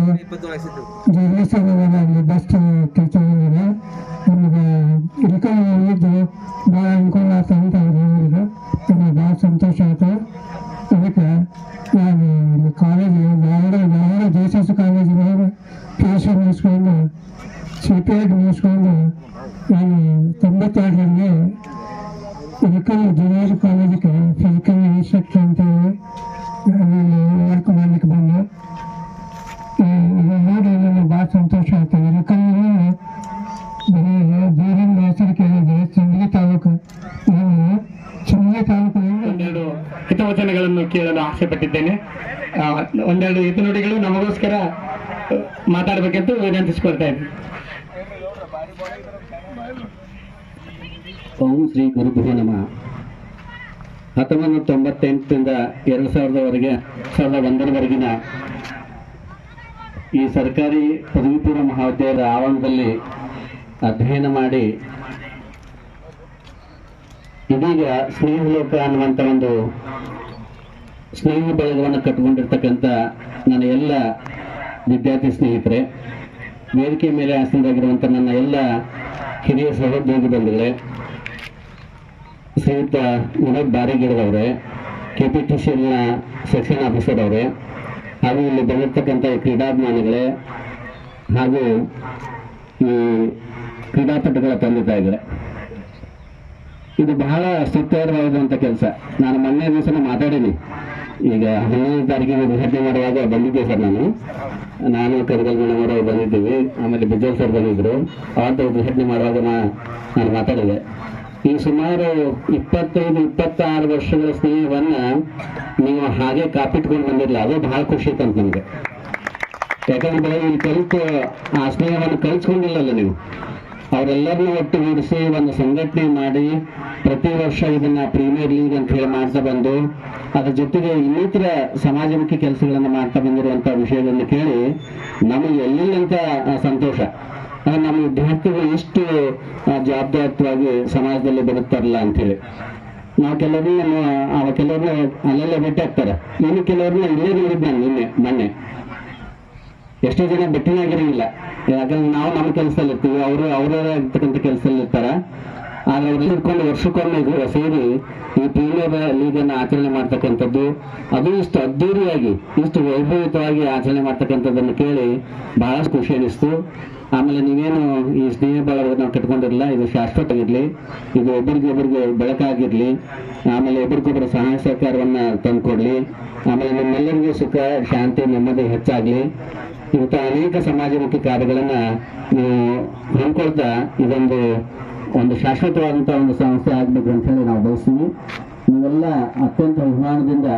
ಜಗದೀಶ್ವರ ಬಸ್ ಟೀಚರ್ ನಮಗೆ ಇಲ್ಕಲ್ಲಿ ಹೋಗಿದ್ದು ಭಾಳ ಅನುಕೂಲ ಆಯ್ತು ಅಂತ ಅವ್ರು ಹೇಳಿದ್ರು. ನನಗೆ ಭಾಳ ಸಂತೋಷ ಆಯಿತು. ಅದಕ್ಕೆ ನಾನು college Dharwad J S S ಕಾಲೇಜಿನ ಆಸೆ ಪಟ್ಟಿದ್ದೇನೆ. ಒಂದೆರಡು ಹಿತನುಡಿಗಳು ನಮಗೋಸ್ಕರ ಮಾತಾಡಬೇಕೆಂದು ವಿನಂತಿಸಿಕೊಳ್ತಾ ಇದ್ದೀನಿ. ಓಂ ಶ್ರೀ ಗುರುಭ್ಯೋ ನಮಃ. 1998ರಿಂದ 2001ರವರೆಗಿನ ಈ ಸರ್ಕಾರಿ ಪದವಿ ಪೂರ್ವ ಮಹಾವಿದ್ಯಾಲಯದ ಆವರಣದಲ್ಲಿ ಅಧ್ಯಯನ ಮಾಡಿ ಇದೀಗ ಸ್ನೇಹಲೋಕ ಅನ್ನುವಂಥ ಒಂದು ಸ್ನೇಹ ಬಳಗವನ್ನು ಕಟ್ಟಿಕೊಂಡಿರ್ತಕ್ಕಂಥ ನನ್ನ ಎಲ್ಲ ವಿದ್ಯಾರ್ಥಿ ಸ್ನೇಹಿತರೆ, ವೇದಿಕೆ ಮೇಲೆ ಆಸೀನರಾಗಿರುವಂಥ ನನ್ನ ಎಲ್ಲ ಹಿರಿಯ ಸಹೋದ್ಯೋಗಿ ಬಂಧುಗಳೇ, ಶ್ರೀಯುತ ವಿನೋದ್ ಬಾರಿಗಿಡದವರೇ, KPTCLನ ಸೆಕ್ಷನ್ ಆಫೀಸರ್ ಅವರೇ, ಹಾಗೂ ಇಲ್ಲಿ ಬಂದಿರ್ತಕ್ಕಂಥ ಕ್ರೀಡಾಭಿಮಾನಿಗಳೇ ಹಾಗೂ ಈ ಕ್ರೀಡಾಪಟುಗಳ ತಂದೆ ತಾಯಿಗಳೇ, ಇದು ಬಹಳ ಸ್ತುತ್ಯವಾದಂಥ ಕೆಲಸ. ನಾನು ಮೊನ್ನೆ ದಿವಸನೂ ಮಾತಾಡೀನಿ. ಈಗ 11ನೇ ತಾರೀಕಿಗೆ ಉದ್ಘಾಟನೆ ಮಾಡುವಾಗ ಬಂದಿದ್ದೆ ಸರ್. ನಾನು ಕರಗಲ್ ಮೇಡಮ್ ಅವರು ಬಂದಿದ್ದೀವಿ, ಆಮೇಲೆ ಬಿಜಲ್ ಸರ್ ಬಂದಿದ್ರು. ಅವತ್ತು ಉದ್ಘಾಟನೆ ಮಾಡುವಾಗ ನಾನು ಮಾತಾಡಿದೆ. ಈ ಸುಮಾರು 25-26 ವರ್ಷಗಳ ಸ್ನೇಹವನ್ನ ನೀವು ಹಾಗೆ ಕಾಪಿಟ್ಕೊಂಡು ಬಂದಿರಲಿಲ್ಲ. ಅದು ಬಹಳ ಖುಷಿ ಇತ್ತು ನಮಗೆ. ಯಾಕಂದ್ರೆ ಇಲ್ಲಿ ಕಲಿತು ಆ ಸ್ನೇಹವನ್ನು ಕಲಿಸ್ಕೊಂಡಿಲ್ಲಲ್ಲ ನೀವು. ಅವರೆಲ್ಲರನ್ನೂ ಒಟ್ಟುಗೂಡಿಸಿ ಒಂದು ಸಂಘಟನೆ ಮಾಡಿ ಪ್ರತಿ ವರ್ಷ ಇದನ್ನ ಪ್ರೀಮಿಯರ್ ಲೀಗ್ ಅಂತ ಹೇಳಿ ಮಾಡ್ತಾ ಬಂದು ಅದ್ರ ಜೊತೆಗೆ ಇನ್ನಿತರ ಸಮಾಜಮುಖಿ ಕೆಲಸಗಳನ್ನು ಮಾಡ್ತಾ ಬಂದಿರುವಂತ ವಿಷಯಗಳನ್ನು ಕೇಳಿ ನಮಗೆ ಎಲ್ಲಿಂತ ಸಂತೋಷ. ನಮ್ಮ ವಿದ್ಯಾರ್ಥಿಗಳು ಇಷ್ಟು ಜವಾಬ್ದಾರಿಯುತವಾಗಿ ಸಮಾಜದಲ್ಲಿ ಬದುಕ್ತಾರಲ್ಲ ಅಂತೇಳಿ. ನಾವು ಕೆಲವ್ರನ್ನ ಅಲ್ಲೆಲ್ಲ ಭೇಟಿ ಆಗ್ತಾರೆ. ಇನ್ನು ಕೆಲವ್ರನ್ನ ಇಲ್ಲೇ ನೋಡಿದ್ ನಾನು ಮೊನ್ನೆ. ಎಷ್ಟೋ ಜನ ಭೇಟಿನೇ ಆಗಿರಂಗಿಲ್ಲ. ಯಾಕಂದ್ರೆ ನಾವು ನಮ್ಮ ಕೆಲಸದಲ್ಲಿ ಇರ್ತೀವಿ, ಅವರು ಅವರವರೇ ಇರ್ತಕ್ಕಂಥ ಕೆಲಸದಲ್ಲಿ ಇರ್ತಾರೆ. ಆದ್ರೆ ಅವ್ರು ಇಟ್ಕೊಂಡು ವರ್ಷಕ್ಕೊಮ್ಮೆ ಸೇರಿ ಈ ಪ್ರೀಮಿಯರ್ ಲೀಗ್ ಅನ್ನು ಆಚರಣೆ ಮಾಡ್ತಕ್ಕಂಥದ್ದು, ಅದು ಇಷ್ಟು ಅದ್ದೂರಿಯಾಗಿ ಇಷ್ಟು ವೈಭವಿತವಾಗಿ ಆಚರಣೆ ಮಾಡ್ತಕ್ಕಂಥದ್ದನ್ನು ಕೇಳಿ ಬಹಳಷ್ಟು ಖುಷಿ ಅನಿಸ್ತು. ಆಮೇಲೆ ನೀವೇನು ಈ ಸ್ನೇಹ ಬಳಗವನ್ನು ಕಟ್ಕೊಂಡಿರಲ್ಲ, ಇದು ಶಾಶ್ವತ ಆಗಿರ್ಲಿ, ಇದು ಒಬ್ಬರಿಗೊಬ್ಬರಿಗೆ ಬೆಳಕಾಗಿರ್ಲಿ, ಆಮೇಲೆ ಒಬ್ರಿಗೊಬ್ಬರ ಸಹಾಯ ಸಹಕಾರವನ್ನ ತಂದುಕೊಡ್ಲಿ, ಆಮೇಲೆ ನಿಮ್ಮೆಲ್ಲರಿಗೂ ಸುಖ ಶಾಂತಿ ನೆಮ್ಮದಿ ಹೆಚ್ಚಾಗ್ಲಿ. ಇಂಥ ಅನೇಕ ಸಮಾಜಮುಖಿ ಕಾರ್ಯಗಳನ್ನ ನೀವು ಹಮ್ಮಿಕೊಳ್ತಾ ಒಂದು ಶಾಶ್ವತವಾದಂತಹ ಒಂದು ಸಂಸ್ಥೆ ಆಗ್ಬೇಕು ಅಂತ ಹೇಳಿ ನಾವು ಬಯಸ್ತೀವಿ. ನೀವೆಲ್ಲ ಅತ್ಯಂತ ಅಭಿಮಾನದಿಂದ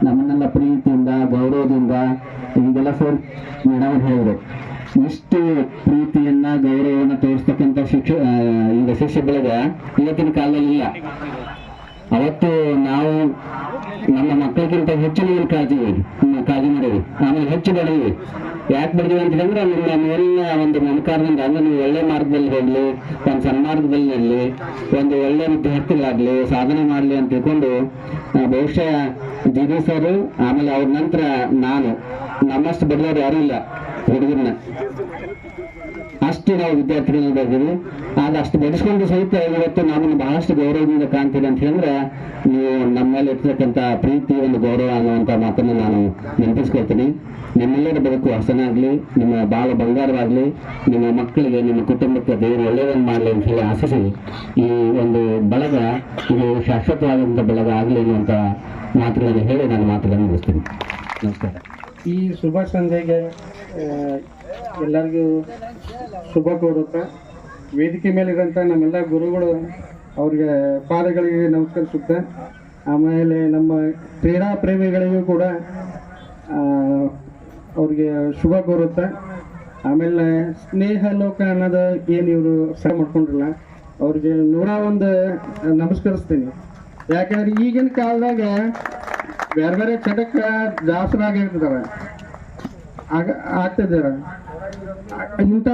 ನಮ್ಮನ್ನೆಲ್ಲ ಪ್ರೀತಿಯಿಂದ ಗೌರವದಿಂದ ಈಗೆಲ್ಲ ಸರ್ ಮೇಡಮ್ ಹೇಳಿದ್ರು, ಇಷ್ಟು ಪ್ರೀತಿಯನ್ನ ಗೌರವವನ್ನು ತೋರಿಸ್ತಕ್ಕಂಥ ಈಗ ಶಿಕ್ಷೆ ಬೆಳಗ ಇವತ್ತಿನ ಕಾಲದಲ್ಲಿ ಇಲ್ಲ. ಅವತ್ತು ನಾವು ನಮ್ಮ ಮಕ್ಕಳಿಗಿಂತ ಹೆಚ್ಚು ನೀವು ಕಾಳಜಿ ಮಾಡಿವಿ, ಆಮೇಲೆ ಹೆಚ್ಚು ಬೆಳೆದ್ವಿ. ಯಾಕೆ ಬೆಳೆದ್ವಿ ಅಂತ ಹೇಳಿದ್ರೆ ನಿಮ್ಮ ಮೇಲಿನ ಒಂದು ಮಮಕಾರದಿಂದ, ಅಂದ್ರೆ ನೀವು ಒಳ್ಳೆ ಮಾರ್ಗದಲ್ಲಿ ಹೋಗ್ಲಿ, ಒಂದು ಸನ್ಮಾರ್ಗದಲ್ಲಿ ಇರಲಿ, ಒಂದು ಒಳ್ಳೆ ವಿದ್ಯಾರ್ಥಿಗಳಾಗ್ಲಿ, ಸಾಧನೆ ಮಾಡಲಿ ಅಂತ ತಿಳ್ಕೊಂಡು ಬಹುಶಃ ಜಿಡಿ ಸರ್ ಆಮೇಲೆ ಅವ್ರ ನಂತರ ನಾನು ನಮ್ಮಷ್ಟು ಬದಲಾದ್ರು ಯಾರೂ ಇಲ್ಲ. ಹುಡುಗರನ್ನ ಅಷ್ಟು ನಾವು ವಿದ್ಯಾರ್ಥಿಗಳನ್ನ ಬೆಳೆದಿವಿ. ಆಗ ಅಷ್ಟು ಬೆಳೆಸ್ಕೊಂಡು ಸಹಿತ ಇವತ್ತು ನಮ್ಮನ್ನು ಬಹಳಷ್ಟು ಗೌರವದಿಂದ ಕಾಣ್ತೀವಿ ಅಂತ ಹೇಳಿದ್ರೆ ನೀವು ನಮ್ಮ ಮೇಲೆ ಇರ್ತಕ್ಕಂಥ ಪ್ರೀತಿ ಒಂದು ಗೌರವ ಅನ್ನುವಂಥ ಮಾತನ್ನು ನಾನು ನೆನಪಿಸ್ಕೊಳ್ತೀನಿ. ನಿಮ್ಮೆಲ್ಲರ ಬದುಕು ಹಸನಾಗ್ಲಿ, ನಿಮ್ಮ ಬಾಳ ಬಂಗಾರವಾಗ್ಲಿ, ನಿಮ್ಮ ಮಕ್ಕಳಿಗೆ ನಿಮ್ಮ ಕುಟುಂಬಕ್ಕೆ ದೇವರು ಒಳ್ಳೆಯದನ್ನು ಮಾಡಲಿ ಅಂತ ಹೇಳಿ ಆಶಿಸಿ ಈ ಒಂದು ಬಳಗ ಇದು ಶಾಶ್ವತವಾದಂಥ ಬಳಗ ಆಗಲಿ ಅನ್ನುವಂಥ ಮಾತುಗಳನ್ನು ಹೇಳಿ ನಾನು ಮಾತುಗಳನ್ನು ಮುಗಿಸ್ತೀನಿ. ನಮಸ್ಕಾರ. ಈ ಶುಭ ಸಂಜೆಗೆ ಎಲ್ಲರಿಗೂ ಶುಭ ಕೋರುತ್ತಾ ವೇದಿಕೆ ಮೇಲಿರೋಂಥ ನಮ್ಮೆಲ್ಲ ಗುರುಗಳು ಅವ್ರಿಗೆ ಪಾದಗಳಿಗೆ ನಮಸ್ಕರಿಸುತ್ತೆ. ಆಮೇಲೆ ನಮ್ಮ ಕ್ರೀಡಾ ಪ್ರೇಮಿಗಳಿಗೂ ಕೂಡ ಅವ್ರಿಗೆ ಶುಭ ಕೋರುತ್ತೆ. ಆಮೇಲೆ ಸ್ನೇಹ ಲೋಕ ಅನ್ನೋದು ಏನು ಇವರು ಸಹ ಮಾಡ್ಕೊಂಡಿರಲ್ಲ, ಅವ್ರಿಗೆ 101 ನಮಸ್ಕರಿಸ್ತೀನಿ. ಯಾಕಂದ್ರೆ ಈಗಿನ ಕಾಲದಾಗ ಬೇರೆ ಬೇರೆ ಚಟಕ್ಕೆ ದಾಸರಾಗಿರ್ತವೆ ಆಗ್ತಿದ್ದಾರೆ. ಇಂಥ